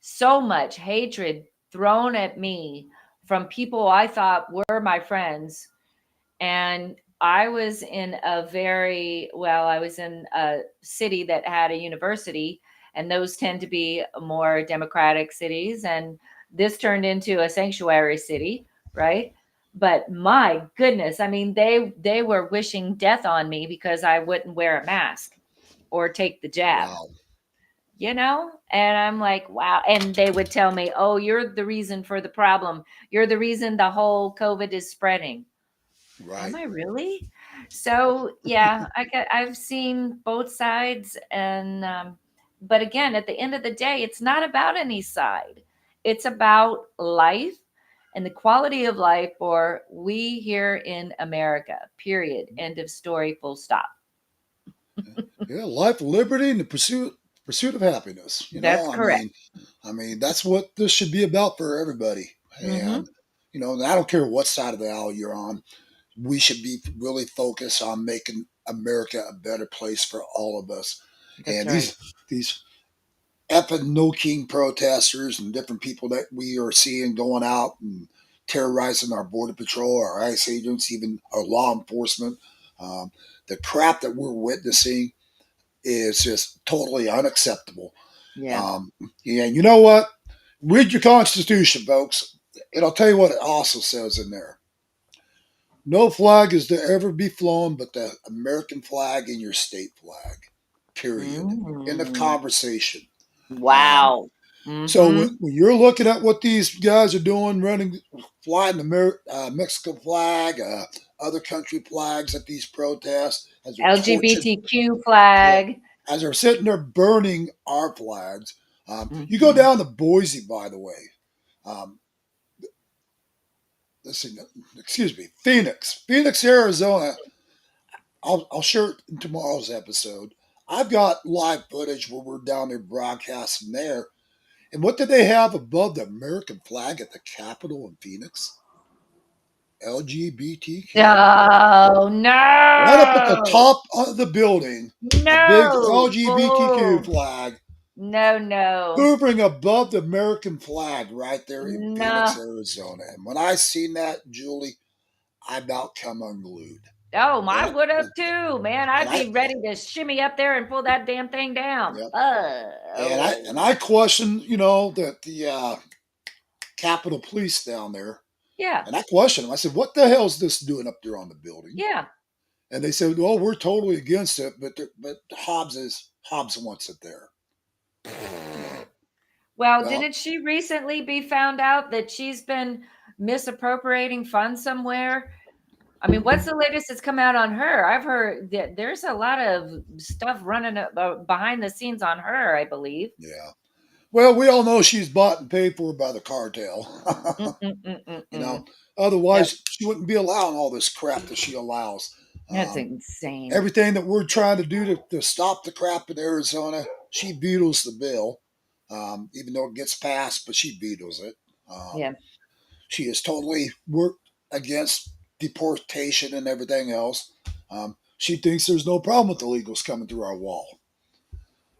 so much hatred thrown at me from people I thought were my friends. And I was in I was in a city that had a university, and those tend to be more democratic cities. And this turned into a sanctuary city, right? But my goodness, I mean, they were wishing death on me because I wouldn't wear a mask or take the jab, wow, and I'm like, wow. And they would tell me, oh, you're the reason for the problem. You're the reason the whole COVID is spreading. Am right, I really? So yeah, I've seen both sides, and but again, at the end of the day, it's not about any side. It's about life and the quality of life for we here in America. Period. End of story. Full stop. yeah, life, liberty, and the pursuit pursuit of happiness. That's correct. I mean, that's what this should be about for everybody. Hmm. And I don't care what side of the aisle you're on. We should be really focused on making America a better place for all of us. That's And right. these effing no king protesters and different people that we are seeing going out and terrorizing our border patrol, our ICE agents, even our law enforcement. Um, the crap that we're witnessing is just totally unacceptable. Yeah. Um, yeah, you know what? Read your Constitution, folks. And I'll tell you what it also says in there. No flag is to ever be flown but the American flag and your state flag. Period. End of Mm. conversation. Um, Wow. so Hmm. when you're looking at what these guys are doing, flying the Mexican flag, other country flags at these protests, as they're torching, LGBTQ yeah, flag. as they're sitting there burning our flags. You go Hmm. down to Boise, by the way. Um, let's see, excuse me, Phoenix, Arizona. I'll share it in tomorrow's episode. I've got live footage where we're down there broadcasting there. And what did they have above the American flag at the Capitol in Phoenix? LGBTQ. Oh Right up at the no. top of the building, a big No. LGBTQ Oh flag no, no. hovering above the American flag right there in Phoenix, No. Arizona. And when I seen that, Julie, I about come unglued. Oh, And I would have too, man. and I'd I be ready to shimmy up there and pull that damn thing down. yep. And Oh. I question, that the Capitol Police down there, Yeah. and I questioned them. I said, "What the hell is this doing up there on the building?" Yeah. And they said, "Oh, we're totally against it, but Hobbs wants it there." Well, Well, didn't she recently be found out that she's been misappropriating funds somewhere? I mean, what's the latest that's come out on her? I've heard that there's a lot of stuff running behind the scenes on her, I believe. yeah. Well, we all know she's bought and paid for by the Mm, cartel. mm, mm, mm, you know, mm. Yep. otherwise she wouldn't be allowing all this crap that she allows. That's Um, insane. Everything that we're trying to do to stop the crap in Arizona, she vetoes the bill, even though it gets passed, but she vetoes it. Um, Yeah. she has totally worked against deportation and everything else. She thinks there's no problem with illegals coming through our wall.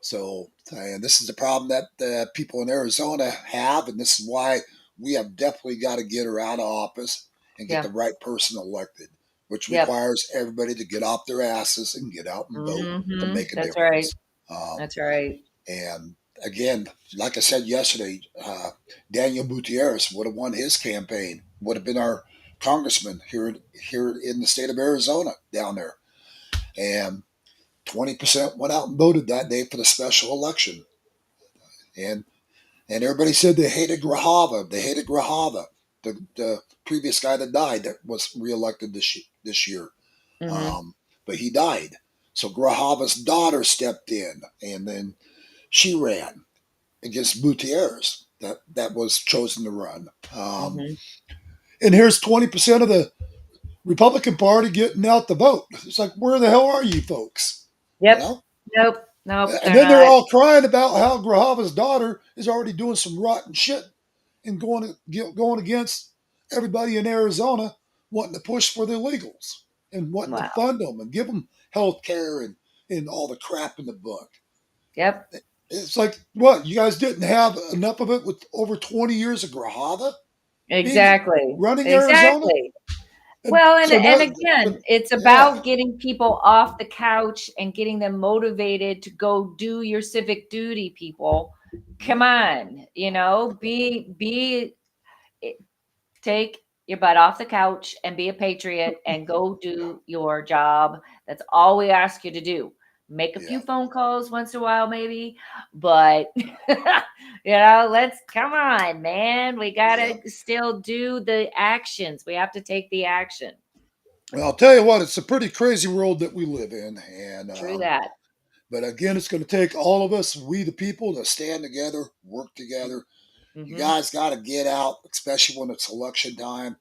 So, and this is the problem that the people in Arizona have, and this is why we have definitely got to get her out of office and get Yeah. the right person elected, which Yep. requires everybody to get off their asses and get out and vote to Hmm. make a That's right. difference. Um, That's right. and again, like I said yesterday, Daniel Gutierrez would have won his campaign, would have been our congressman here in the state of Arizona down there, and 20% went out and voted that day for the special election, and everybody said they hated Grajava. They hated Grajava, the previous guy that died that was reelected this year, Hmm. um, but he died. So Grajava's daughter stepped in, and then she ran against Gutierrez that was chosen to run. Hmm. And here's 20% of the Republican Party getting out the vote. It's like, where the hell are you folks? You Yep. know? Nope. Nope. And They're then they're not. all crying about how Grajava's daughter is already doing some rotten shit and going against everybody in Arizona wanting to push for the illegals and wanting to Wow. fund them and give them health care and all the crap in the book. Yep. It's like, what? You guys didn't have enough of it with over 20 years of Grajava being Exactly. running Arizona? Exactly. And Well, so and now, again, it's yeah, about getting people off the couch and getting them motivated to go do your civic duty, people. Come yep, on, be take your butt off the couch and be a patriot and go do your job. That's all we ask you to do. Make a few yeah. phone calls once in a while, maybe, but let's come on, man. We got Yeah. to still do the actions. We have to take the action. Well, I'll tell you what, it's a pretty crazy world that we live in. And True that. but again, it's going to take all of us, we the people, to stand together, work together. You Mm-hmm. guys got to get out, especially when it's election time.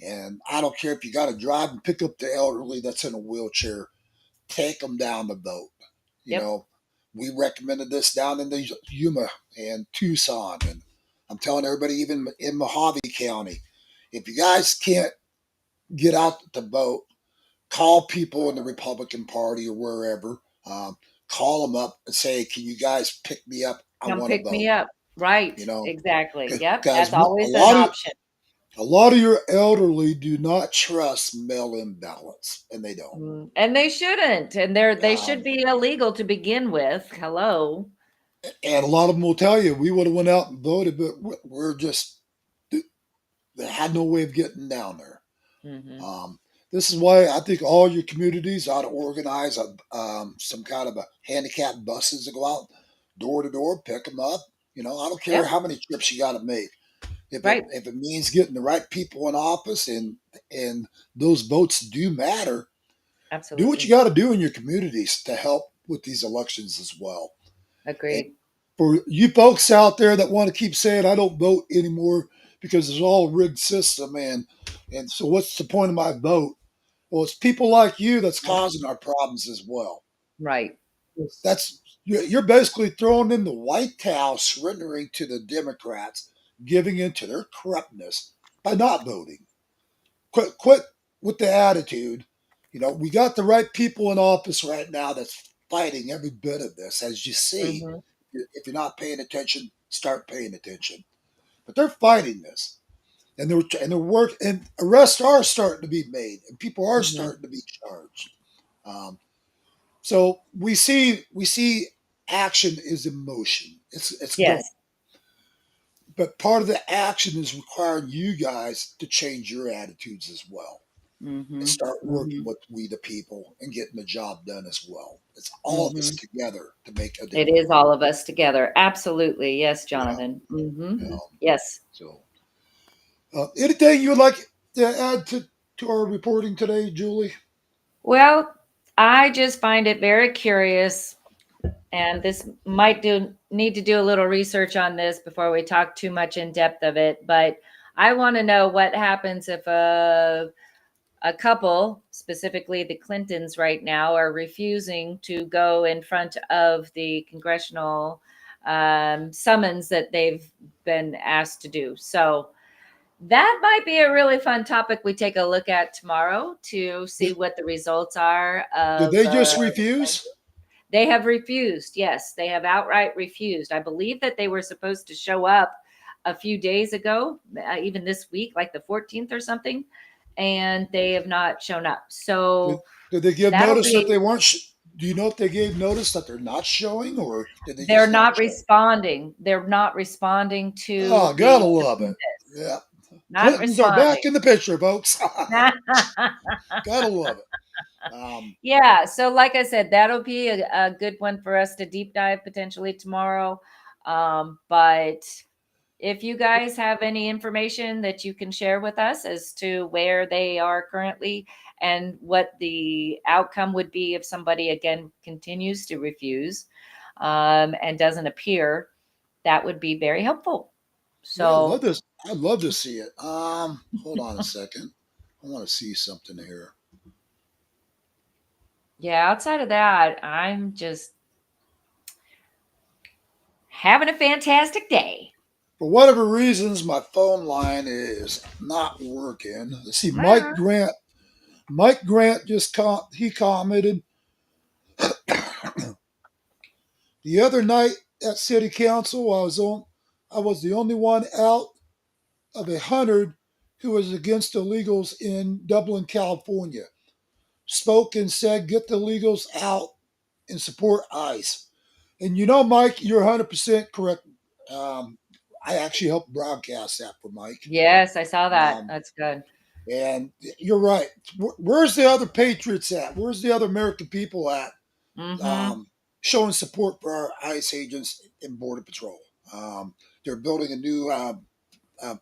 And I don't care if you got to drive and pick up the elderly that's in a wheelchair, take them down the vote. You Yep. know, we recommended this down in the Yuma and Tucson, and I'm telling everybody, even in Mojave County, if you guys can't get out to vote, call people in the Republican Party or wherever. Call them up and say, "Can you guys pick me up? I Come want to pick me vote." up. Right. You know, Exactly. Yep. guys, That's always an lot of option. a lot of your elderly do not trust mail-in ballots, and they don't. And they shouldn't. And they should Um, be illegal to begin with. Hello. and a lot of them will tell you, we would have went out and voted, but we're just they had no way of getting down there. Hmm. This is why I think all your communities ought to organize some kind of a handicapped buses to go out door to door, pick them up. I don't care Yep. how many trips you got to make. Right. If it means getting the right people in office and those votes do matter, do what you Absolutely. got to do in your communities to help with these elections as well. And Agreed. for you folks out there that want to keep saying I don't vote anymore because it's all a rigged system, and so what's the point of my vote? Well, it's people like you that's causing our problems as well. Right. That's you're basically throwing in the white towel, surrendering to the Democrats, giving in to their corruptness by not voting. Quit with the attitude. We got the right people in office right now that's fighting every bit of this. As you see, Hmm. if you're not paying attention, start paying attention. But they're fighting this, and they're work and arrests are starting to be made, and people are Hmm. starting to be charged. Um, so we see action is emotion. It's going, Yes. but part of the action is requiring you guys to change your attitudes as well and Hmm. start working Hmm. with we the people and getting the job done as well. It's all of us Hmm. together to make a It difference. is all of us together. Absolutely. Yes, Yeah. Jonathan. Hmm. Yeah. Yes. So, anything you would like to add to our reporting today, Julie? Well, I just find it very curious, and this might need to do a little research on this before we talk too much in depth of it. But I want to know what happens if a couple, specifically the Clintons right now, are refusing to go in front of the congressional summons that they've been asked to do. So that might be a really fun topic we take a look at tomorrow to see Did, what the results are did of. they just refuse? They have refused. Yes, they have outright refused. I believe that they were supposed to show up a few days ago, even this week, like the 14th or something, and they have not shown up. Did, So did they give that'll notice that be, they weren't? Do you know if they gave notice that they're not showing, or did they they're just not not show? responding. They're not responding to Oh, gotta the love it. subpoenas. Yeah, Not Clintons are back responding. in the picture, folks. Gotta love it. Yeah. So, like I said, that'll be a good one for us to deep dive potentially tomorrow. But if you guys have any information that you can share with us as to where they are currently and what the outcome would be if somebody again continues to refuse and doesn't appear, that would be very helpful. Yeah, I love So, this. I'd love to see it. Hold on a second. I want to see something here. yeah, outside of that, I'm just having a fantastic day. For whatever reasons, my phone line is not working. Let's see. Uh, Mike Grant. Mike Grant he commented the other night at City Council. I was the only one out of 100 who was against illegals in Dublin, California. Spoke and said, "Get the illegals out and support ICE." And Mike, you're 100% correct. Um, I actually helped broadcast that for Mike. yes, I saw that. Um, That's good. and you're right. Where's the other patriots at? Where's the other American people at? Mm-hmm. Showing support for our ICE agents and Border Patrol. They're building a new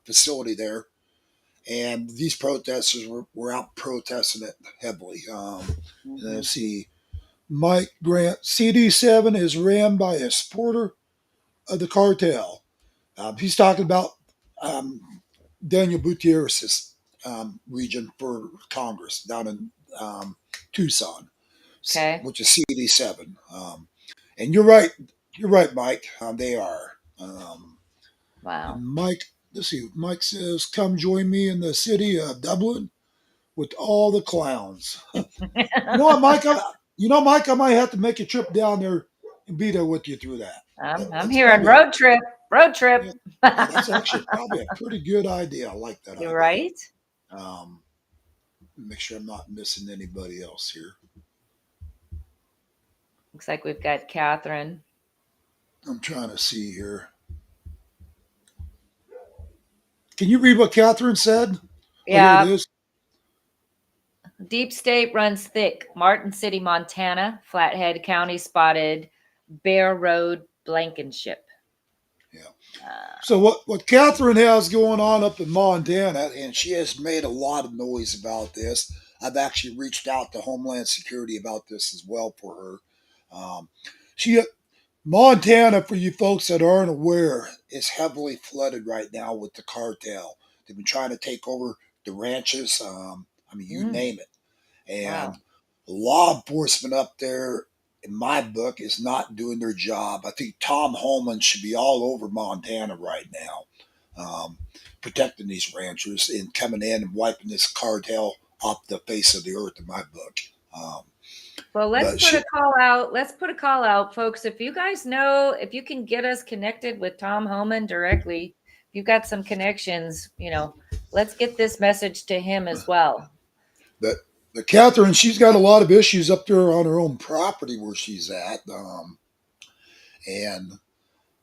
facility there, and these protesters were out protesting it heavily. And Mm-hmm. let's see. Mike Grant, CD7 is ran by a supporter of the cartel. He's talking about Daniel Gutierrez's region for Congress down in Tucson, Okay. which is CD7. And you're right. You're right, Mike. They are. Wow. And Mike, let's see. Mike says, "Come join me in the city of Dublin with all the clowns." You know what, Mike? Mike, I might have to make a trip down there and be there with you through that. I'm That's hearing probably a, road trip, road trip. yeah, yeah, that's actually probably a pretty good idea. I like that You're idea. right. Um, make sure I'm not missing anybody else here. Looks like we've got Catherine. I'm trying to see here. Can you read what Catherine said? Oh, here it Yeah. is. Deep state runs thick. Martin City, Montana. Flathead County spotted Bear Road Blankenship. Yeah. Uh, So what Catherine has going on up in Montana, and she has made a lot of noise about this. I've actually reached out to Homeland Security about this as well for her. She Montana, for you folks that aren't aware, is heavily flooded right now with the cartel. They've been trying to take over the ranches. I mean, you mm, name it. And wow. law enforcement up there, in my book, is not doing their job. I think Tom Holman should be all over Montana right now, protecting these ranchers and coming in and wiping this cartel off the face of the earth, in my book. Um, Well, let's but put a she, call out. Let's put a call out, folks. If you guys know, if you can get us connected with Tom Homan directly, if you've got some connections, let's get this message to him as well. but but Catherine, she's got a lot of issues up there on her own property where she's at, and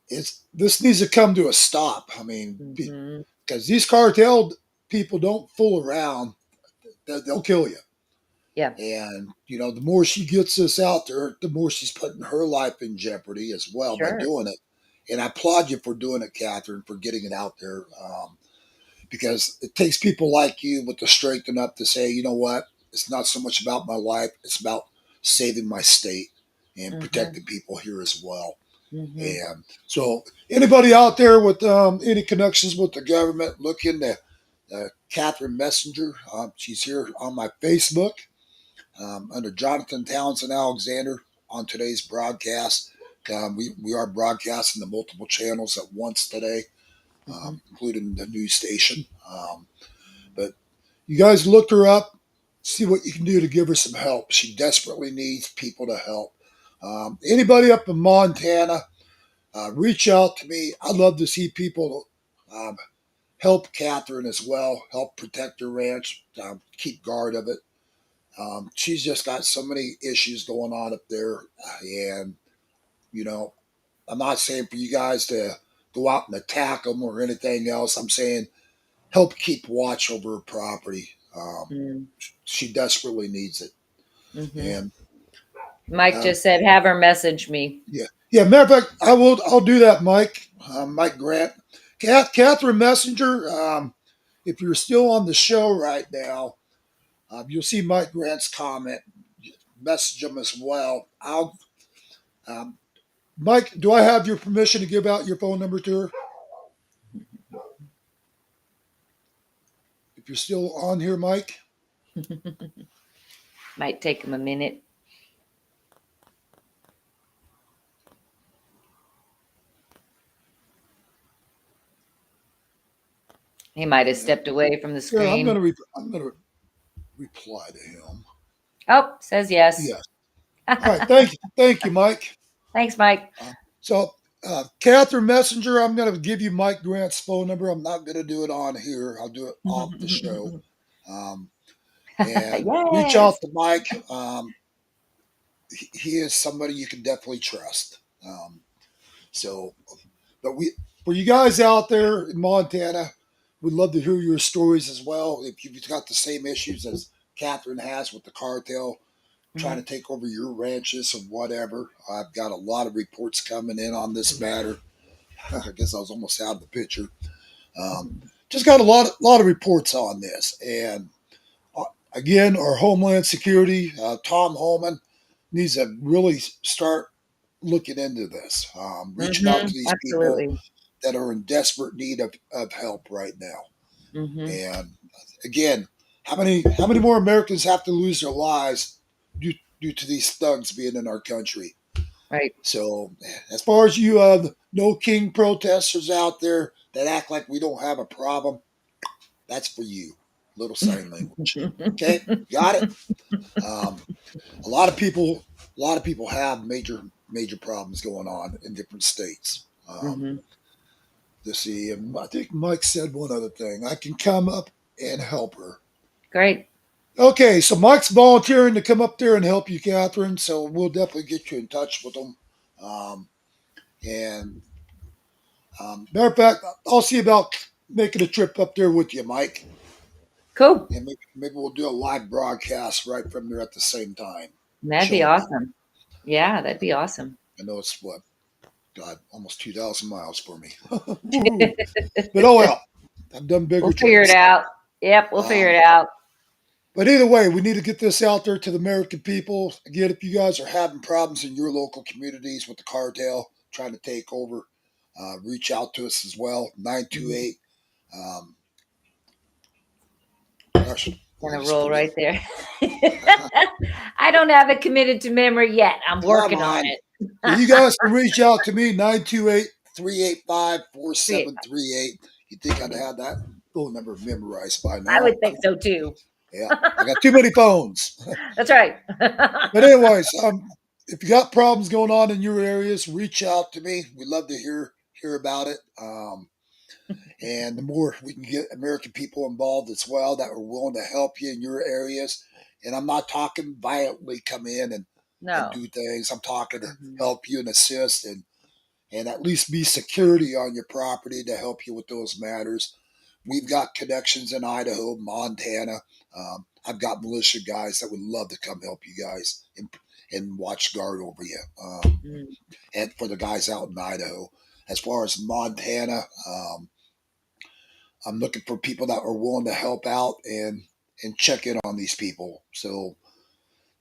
this needs to come to a stop. I mean, Hmm. because these cartel people don't fool around; they'll kill you. Yeah, And the more she gets this out there, the more she's putting her life in jeopardy as well by sure. doing it. And I applaud you for doing it, Catherine, for getting it out there, because it takes people like you with the strength enough to say, you know what, it's not so much about my life; it's about saving my state and Hmm. protecting people here as well. Hmm. And so, anybody out there with any connections with the government, look into Catherine Messenger. She's here on my Facebook under Jonathan Townsend Alexander on today's broadcast. We are broadcasting the multiple channels at once today, Hmm. including the news station. But you guys look her up, see what you can do to give her some help. She desperately needs people to help. Anybody up in Montana, reach out to me. I'd love to see people help Catherine as well, help protect her ranch, keep guard of it. She's just got so many issues going on up there, and you know, I'm not saying for you guys to go out and attack them or anything else. I'm saying help keep watch over her property. She desperately needs it, Hmm. and Mike uh, just said, have her message me. yeah, yeah. Matter of fact, I will. I'll do that, Mike. Mike Grant, Catherine Messenger. If you're still on the show right now, you'll see Mike Grant's comment. Message him as well. Um, Mike, do I have your permission to give out your phone number to her? If you're still on here, Mike. Might take him a minute. He might have stepped away from the Yeah, screen. I'm gonna reply to him. Oh, says yes. Yes. All right. Thank you, Mike. Thanks, Mike. So, Catherine Messenger, I'm gonna give you Mike Grant's phone number. I'm not gonna do it on here. I'll do it off the show. Um, and reach out Yes. to Mike. He is somebody you can definitely trust. So, but for you guys out there in Montana, we'd love to hear your stories as well. If you've got the same issues as Catherine has with the cartel trying Mhm. to take over your ranches or whatever, I've got a lot of reports coming in on this matter. I guess I was almost out of the picture. Um, just got a lot of reports on this, and uh, again, our Homeland Security, Tom Holman, needs to really start looking into this, reaching out to these people Absolutely. that are in desperate need of help right now. Hmm. And again, how many more Americans have to lose their lives due to these thugs being in our country? Right. So, as far as you no king protesters out there that act like we don't have a problem, that's for you. Little sign language. Okay, got it. Um, a lot of people, have major problems going on in different states. Hmm. Let's see. I think Mike said one other thing. I can come up and help her. Great. Okay, so Mike's volunteering to come up there and help you, Catherine. So we'll definitely get you in touch with him. And matter of fact, I'll see about making a trip up there with you, Mike, Cool. and maybe we'll do a live broadcast right from there at the same time, That'd be showing you. awesome. Yeah, that'd be awesome. I know it's what, God, almost 2,000 miles for me. But oh well, I've done bigger We'll figure it trips. out. Yep, we'll figure Um, it out. but either way, we need to get this out there to the American people. Again, if you guys are having problems in your local communities with the cartel trying to take over, reach out to us as well. 928. Um, gosh, I Gonna just roll forget. right there. I don't have it committed to memory yet. I'm Come working on on. it. Well, you guys can reach out to me, 928 385 Sweet. 4738. You'd think I'd have that phone number memorized by I now. would think so too. Yeah, I got too many phones. That's right. But anyways, if you got problems going on in your areas, reach out to me. We'd love to hear about it. And the more we can get American people involved as well that are willing to help you in your areas. And I'm not talking violently come in and No. do things. I'm talking to Mhm. help you and assist and at least be security on your property to help you with those matters. We've got connections in Idaho, Montana. I've got militia guys that would love to come help you guys and watch guard over you. Mm. And for the guys out in Idaho, as far as Montana, I'm looking for people that are willing to help out and check in on these people. So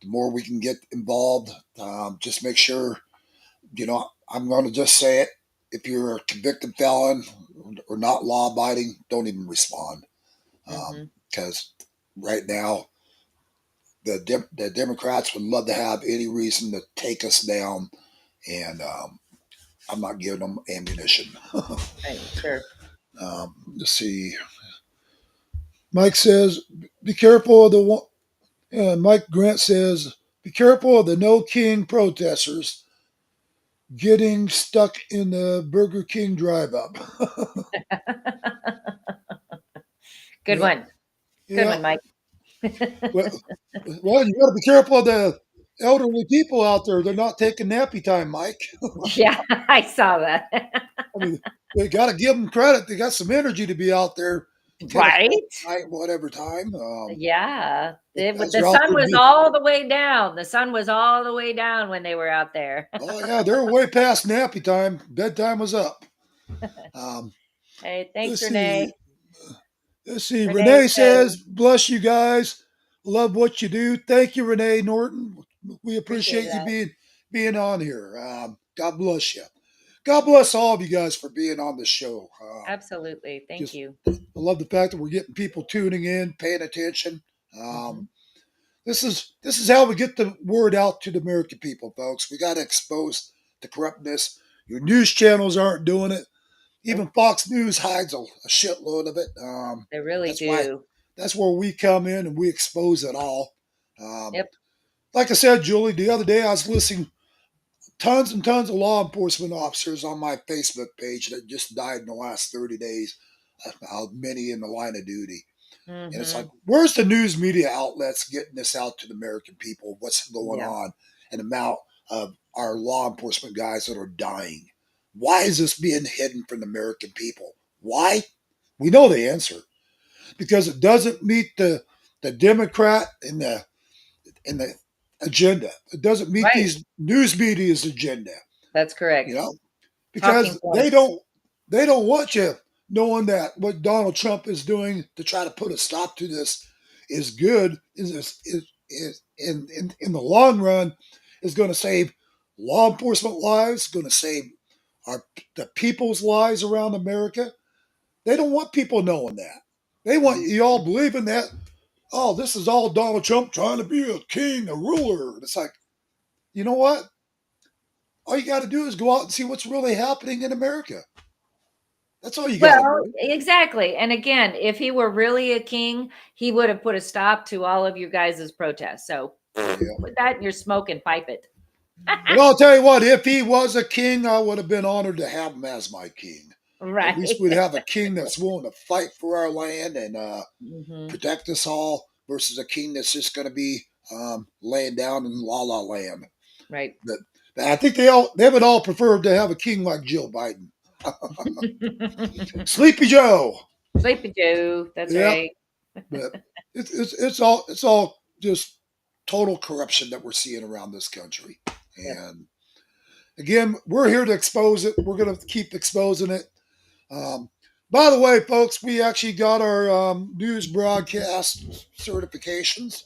the more we can get involved, just make sure, I'm going to just say it. If you're a convicted felon or not law abiding, don't even respond. Mhm. Because right now, the Democrats would love to have any reason to take us down, and I'm not giving them ammunition. Right. Sure. Let's see. Mike says, be careful of the one. Mike Grant says, be careful of the no king protesters getting stuck in the Burger King drive up. Good Yep. one. Good Yeah. one, Mike. Well, you got to be careful of the elderly people out there. They're not taking nappy time, Mike. Yeah, I saw that. I mean, they got to give them credit. They got some energy to be out there 10 o'clock Right? at night, whatever time. Yeah. Guys The are out sun there. was all the way down. The sun was all the way down when they were out there. Oh, yeah, they're way past nappy time. Bedtime was up. Um, Hey, thanks, let's see. Renee. Let's see. Renee Renee says, says, bless you guys. Love what you do. Thank you, Renee Norton. We appreciate appreciate you that. being on here. God bless you. God bless all of you guys for being on the show. Absolutely. Thank Just you. I love the fact that we're getting people tuning in, paying attention. Hmm. This is how we get the word out to the American people, folks. We got to expose the corruptness. Your news channels aren't doing it. Even Nope. Fox News hides a shitload of it. They really That's why. do. That's where we come in and we expose it all. Um, Yep. like I said, Julie, the other day I was listening tons and tons of law enforcement officers on my Facebook page that just died in the last 30 days. Many in the line of duty. And it's like, Hmm. where's the news media outlets getting this out to the American people? What's going Yeah. on? And the amount of our law enforcement guys that are dying. Why is this being hidden from the American people? Why? We know the answer. Because it doesn't meet the Democrat and the agenda. It doesn't meet Right. these news media's agenda. That's You correct. know, Talking because points. they don't want you knowing that what Donald Trump is doing to try to put a stop to this is good. Is in the long run is going to save law enforcement lives, going to save our the people's lives around America. They don't want people knowing that. They want you all believing that, oh, this is all Donald Trump trying to be a king, a ruler. It's like, you know what? all you got to do is go out and see what's really happening in America. That's all you got to Well, do. exactly. And again, if he were really a king, he would have put a stop to all of you guys' protests. So Yeah. put that in your smoke and pipe it. Well, I'll tell you what, if he was a king, I would have been honored to have him as my king. At least Right. we'd have a king that's willing to fight for our land and Hmm. protect us all versus a king that's just going to be laying down in la la land. Right. But I think they would all prefer to have a king like Joe Biden. Sleepy Joe. Sleepy Joe. That's Yep. right. But it's all just total corruption that we're seeing around this country. Yep. And again, we're here to expose it. We're going to keep exposing it. Um, by the way, folks, we actually got our news broadcast certifications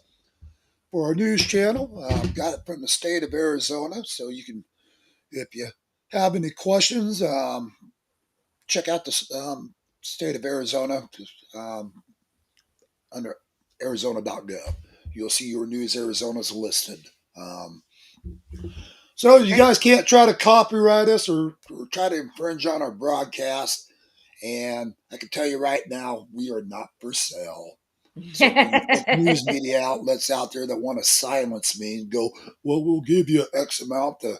for our news channel. Got it from the state of Arizona, so you can, if you have any questions, check out the state of Arizona um, under Arizona.gov. You'll see your news Arizona's listed. Um, so you guys can't try to copyright us or try to infringe on our broadcast. And I can tell you right now, we are not for sale. So for you fake news media outlets out there that want to silence me and go, well, we'll give you X amount to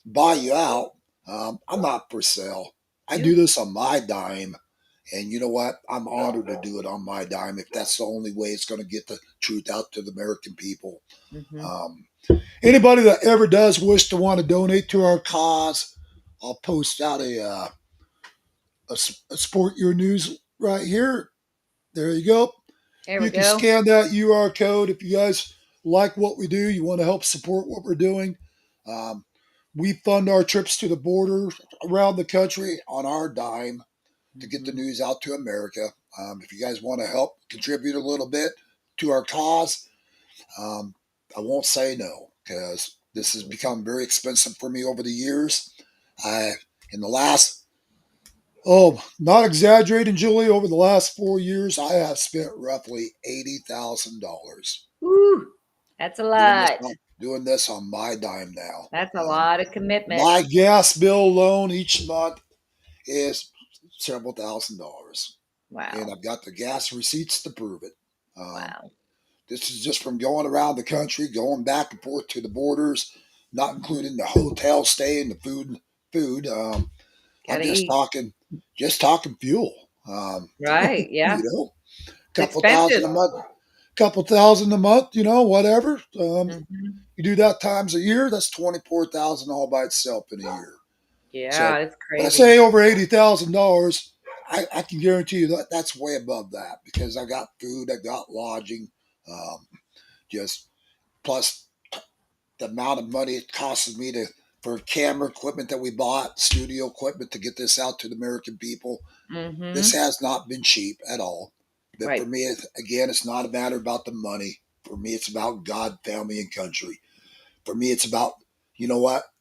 buy you out. I'm not for sale. I do this on my dime. And you know what? I'm honored to do it on my dime if that's the only way it's going to get the truth out to the American people. Mhm. Anybody that ever does wish to want to donate to our cause, I'll post out a support your news right here. There you go. There we You can go. scan that UR code if you guys like what we do. You want to help support what we're doing. Um, we fund our trips to the border around the country on our dime to get the Mhm. news out to America. If you guys want to help contribute a little bit to our cause, I won't say no because this has become very expensive for me over the years. I in the last not exaggerating, Julie, over the last 4 years, I have spent roughly $80,000 Woo. That's a lot. doing this on my dime now. That's a lot of commitment. My gas bill alone each month is several $1,000s, and Wow. I've got the gas receipts to prove it. Um, Wow. this is just from going around the country, going back and forth to the borders, not Mhm. including the hotel stay and the food. Food. I'm Gotta eat. just talking fuel. Right. Yeah. You know, It's couple thousand expensive. a month, couple thousand a month. Whatever. Mhm. You do that times a year, that's 24,000 all by itself in a year. Yeah, So it's when I crazy. say over $80,000, I can guarantee you that that's way above that because I got food, I got lodging, um, just plus the amount of money it costs me to for camera equipment that we bought, studio equipment to get this out to the American people. This Mhm. has not been cheap at all. But for Right. me, again, it's not a matter about the money. For me, it's about God, family, and country. For me, it's about, you know what?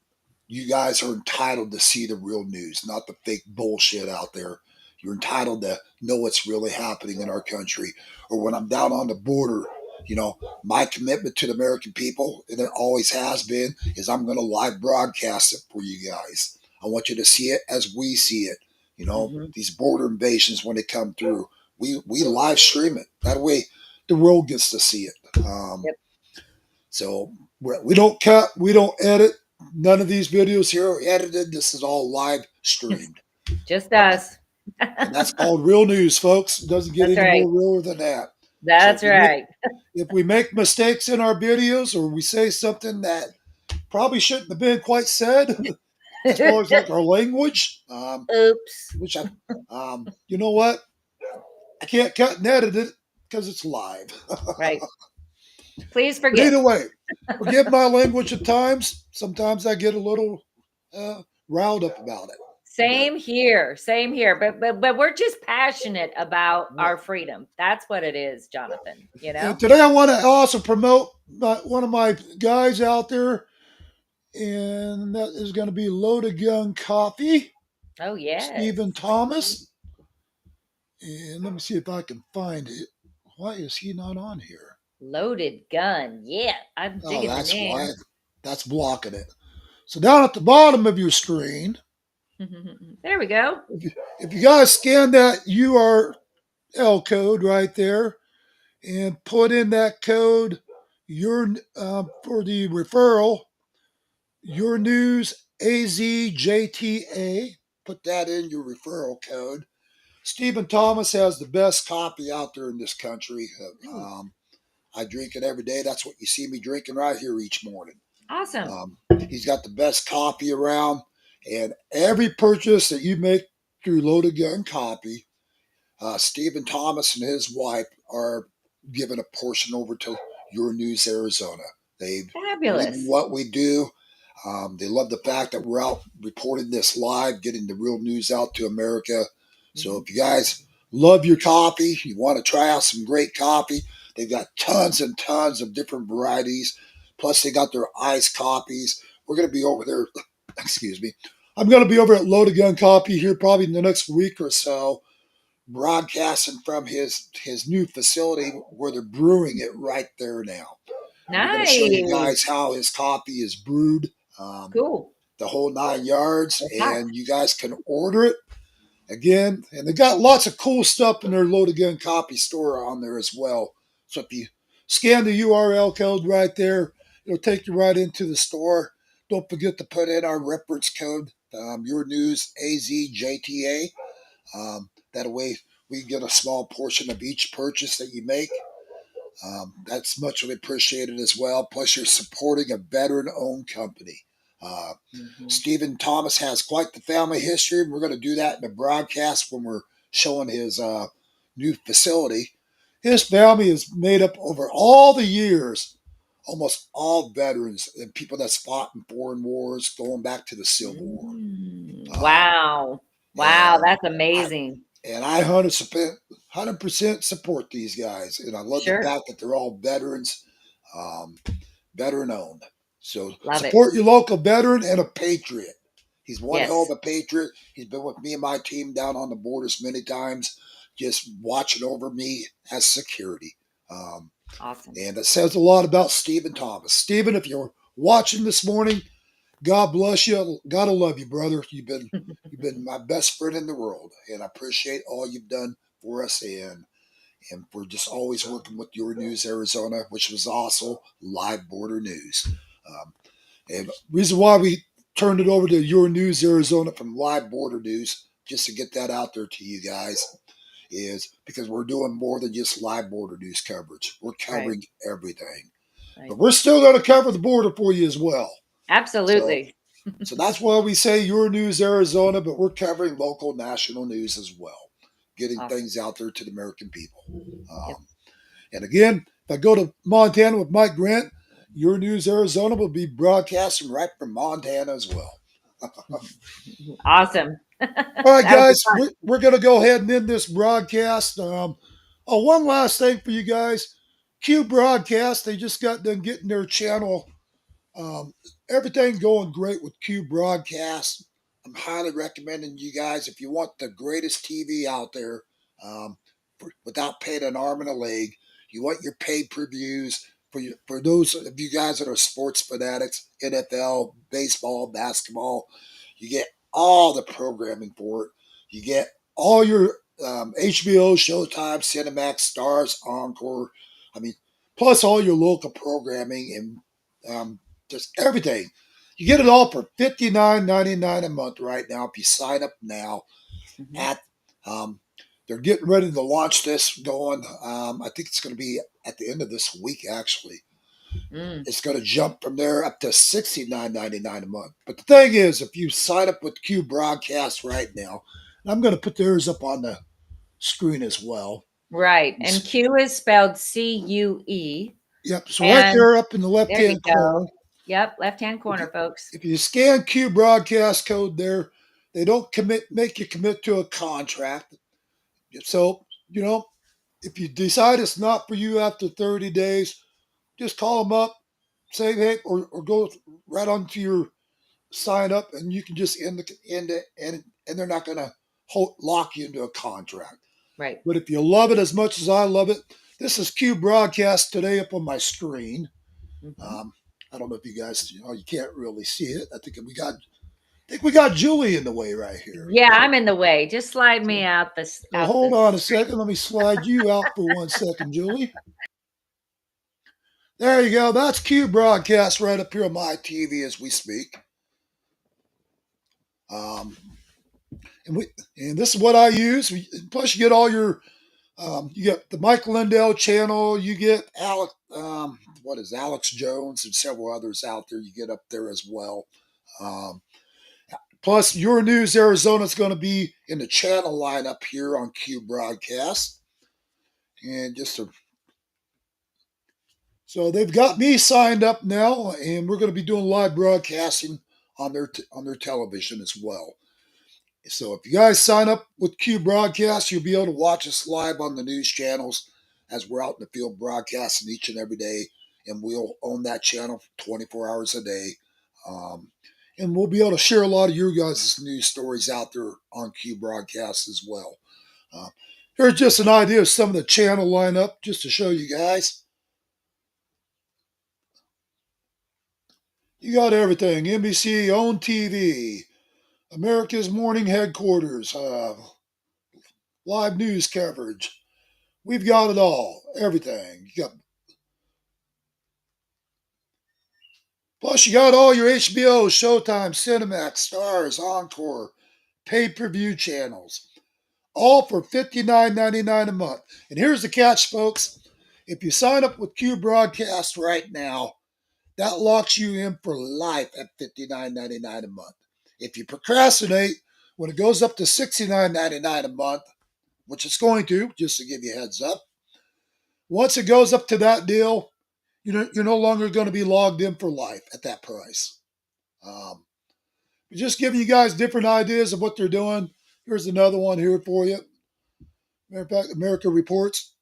You guys are entitled to see the real news, not the fake bullshit out there. You're entitled to know what's really happening in our country. Or when I'm down on the border, my commitment to the American people, and it always has been, is I'm going to live broadcast it for you guys. I want you to see it as we see it. Mhm. These border invasions when they come through, we live stream it. That way, the world gets to see it. Yep. So we don't cut, we don't edit. None of these videos here are edited. This is all live streamed. Just Um, us. and that's called real news, folks. It doesn't get That's any right. more realer than that. So That's right. if we make mistakes in our videos or we say something that probably shouldn't have been quite said, as far as like our language, Oops. which you know what? I can't cut and edit it because it's live. Right. Please But forgive. either way, forgive my language at times. Sometimes I get a little riled up about it. But Same here. Same here. But we're just passionate about our freedom. That's what it is, Jonathan. and today I want to also promote one of my guys out there, and that is going to be Loaded Gun Coffee, Oh yes. Stephen Thomas. And let me see if I can find it. Why is he not on here? Loaded gun. Yeah. I'm Oh, digging the that's why. name. That's blocking it. So down at the bottom of your screen, There we go. if you guys scan that URL code right there and put in that code, your for the referral, your news AZJTA, put that in your referral code. Stephen Thomas has the best coffee out there in this country. I drink it every day. That's what you see me drinking right here each morning. Awesome. He's got the best coffee around, and every purchase that you make through Loaded Gun Coffee, Stephen Thomas and his wife are giving a portion over to Your News Arizona. They believe in Fabulous. what we do. They love the fact that we're out reporting this live, getting the real news out to America. So if you guys love your coffee, you want to try out some great coffee, they've got tons and tons of different varieties. Plus, they got their iced coffees. We're going to be over there. Excuse me. I'm going to be over at Loaded Gun Coffee here probably in the next week or so, broadcasting from his new facility where they're brewing it right there now. We're going to show you Nice. guys how his coffee is brewed, Cool. the whole 9 yards, That's hot. and you guys can order it again. And they got lots of cool stuff in their Loaded Gun Coffee store on there as well. So if you scan the URL code right there, it'll take you right into the store. Don't forget to put in our reference code, Your News AZJTA. That way we get a small portion of each purchase that you make. That's much appreciated as well. Plus, you're supporting a veteran-owned company. Stephen Thomas has quite the family history. We're going to do that in the broadcast when we're showing his new facility. His family is made up over all the years, almost all veterans and people that's fought in foreign wars, going back to the Civil War. Wow. Wow, And that's amazing. I 100% support these guys. And I love the Sure. fact that they're all veterans, veteran owned. So Love it. support your local veteran and a patriot. He's one Yes. hell of a patriot. He's been with me and my team down on the borders many times, just watching over me as security. Awesome. And it says a lot about Stephen Thomas. Stephen, if you're watching this morning, God bless you. Gotta love you, brother. You've been my best friend in the world, and I appreciate all you've done for us, and for just always working with Your News Arizona, which was also live border news. And reason why we turned it over to Your News Arizona from live border news, just to get that out there to you guys, is because we're doing more than just live border news coverage. We're covering everything, Right. but we're still going to cover the border for you as well. Absolutely. So that's why we say Your News Arizona, but we're covering local, national news as well, getting Awesome. things out there to the American people. And again, if I go to Montana with Mike Grant, Your News Arizona will be broadcasting right from Montana as well. Awesome. All right, That would be guys, fun. we're going to go ahead and end this broadcast. One last thing for you guys. Q Broadcast, they just got done getting their channel. Everything going great with Q Broadcast. I'm highly recommending you guys, if you want the greatest TV out there, without paying an arm and a leg, you want your pay-per-views for those of you guys that are sports fanatics, NFL, baseball, basketball. You get all the programming for it. You get all your HBO, Showtime, Cinemax, Stars, Encore. I mean, plus all your local programming and just everything. You get it all for $59.99 a month right now if you sign up now. At they're getting ready to launch this going. I think it's going to be at the end of this week, actually. It's going to jump from there up to $69.99 a month. But the thing is, if you sign up with Q Broadcast right now, and I'm going to put theirs up on the screen as well. Right. And Q is spelled CUE. Yep. So right there up in the There you left-hand corner. go. Yep. Left-hand corner, folks. If you scan Q Broadcast code there, they don't make you commit to a contract. So, if you decide it's not for you after 30 days, just call them up, say, hey, or go right onto your sign up, and you can just end it, and they're not going to lock you into a contract. Right. But if you love it as much as I love it, this is Q Broadcast today up on my screen. I don't know if you guys, you can't really see it. I think we got Julie in the way right here. Yeah, I'm in the way. Just slide me out this So out hold the on a second. Let me slide you out for 1 second, Julie. There you go. That's Q broadcast right up here on my TV as we speak. Um, and this is what I use. Plus, you get all your you get the Mike Lindell channel. You get Alex. What is Alex Jones and several others out there. You get up there as well. Um, Plus, Your News Arizona is going to be in the channel line up here on Q broadcast. And so they've got me signed up now, and we're going to be doing live broadcasting on their television as well. So if you guys sign up with Q Broadcast, you'll be able to watch us live on the news channels as we're out in the field broadcasting each and every day, and we'll own that channel 24 hours a day. Um, and we'll be able to share a lot of your guys' news stories out there on Q Broadcast as well. Uh, Here's just an idea of some of the channel lineup just to show you guys. You got everything. NBC, OWN TV, America's Morning Headquarters, live news coverage. We've got it all. Everything. Plus, you got all your HBO, Showtime, Cinemax, Stars, Encore, pay-per-view channels. All for $59.99 a month. And here's the catch, folks. If you sign up with Q Broadcast right now, that locks you in for life at $59.99 a month. If you procrastinate, when it goes up to $69.99 a month, which it's going to, just to give you a heads up, once it goes up to that deal, you're no longer going to be logged in for life at that price. Just giving you guys different ideas of what they're doing. Here's another one here for you. Matter of fact, America Reports.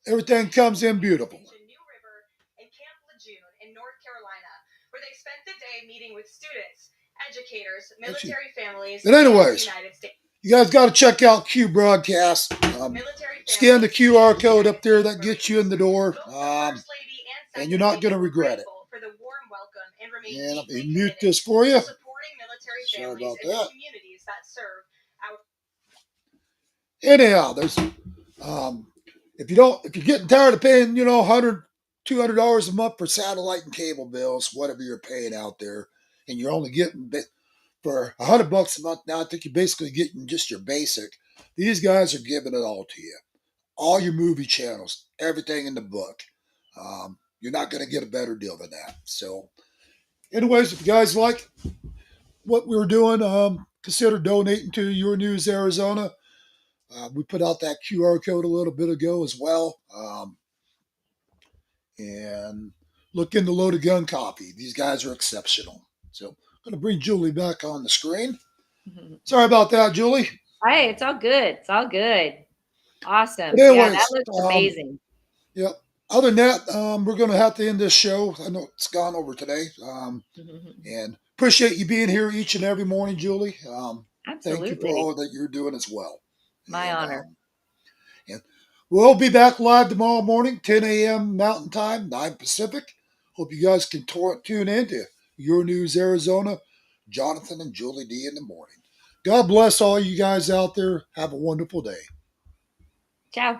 Everything comes in beautiful. New River and Camp Lejeune in North Carolina, where they spent the day meeting with students, educators, military families, But anyways, and the United States. You guys got to check out Q Broadcast. Scan the QR code up there that gets you in the door, and you're not going to regret it. And let me mute this for you. Sorry about that. Anyhow, there's if you're getting tired of paying, $100, $200 a month for satellite and cable bills, whatever you're paying out there, and you're only getting for $100 a month now, I think you're basically getting just your basic. These guys are giving it all to you. All your movie channels, everything in the book. You're not going to get a better deal than that. So, anyways, if you guys like what we're doing, consider donating to Your News Arizona. We put out that QR code a little bit ago as well. And look into Loaded Gun Coffee. These guys are exceptional. So, I'm going to bring Julie back on the screen. Sorry about that, Julie. Hey, it's all good. It's all good. Awesome. Anyways, yeah, that looks amazing. Yep. Other than that, we're going to have to end this show. I know it's gone over today. And appreciate you being here each and every morning, Julie. Absolutely. Thank you for all that you're doing as well. My honor. And we'll be back live tomorrow morning, 10 a.m. Mountain Time, 9 Pacific. Hope you guys can tune in to Your News Arizona, Johnathon and Julie D in the morning. God bless all you guys out there. Have a wonderful day. Ciao.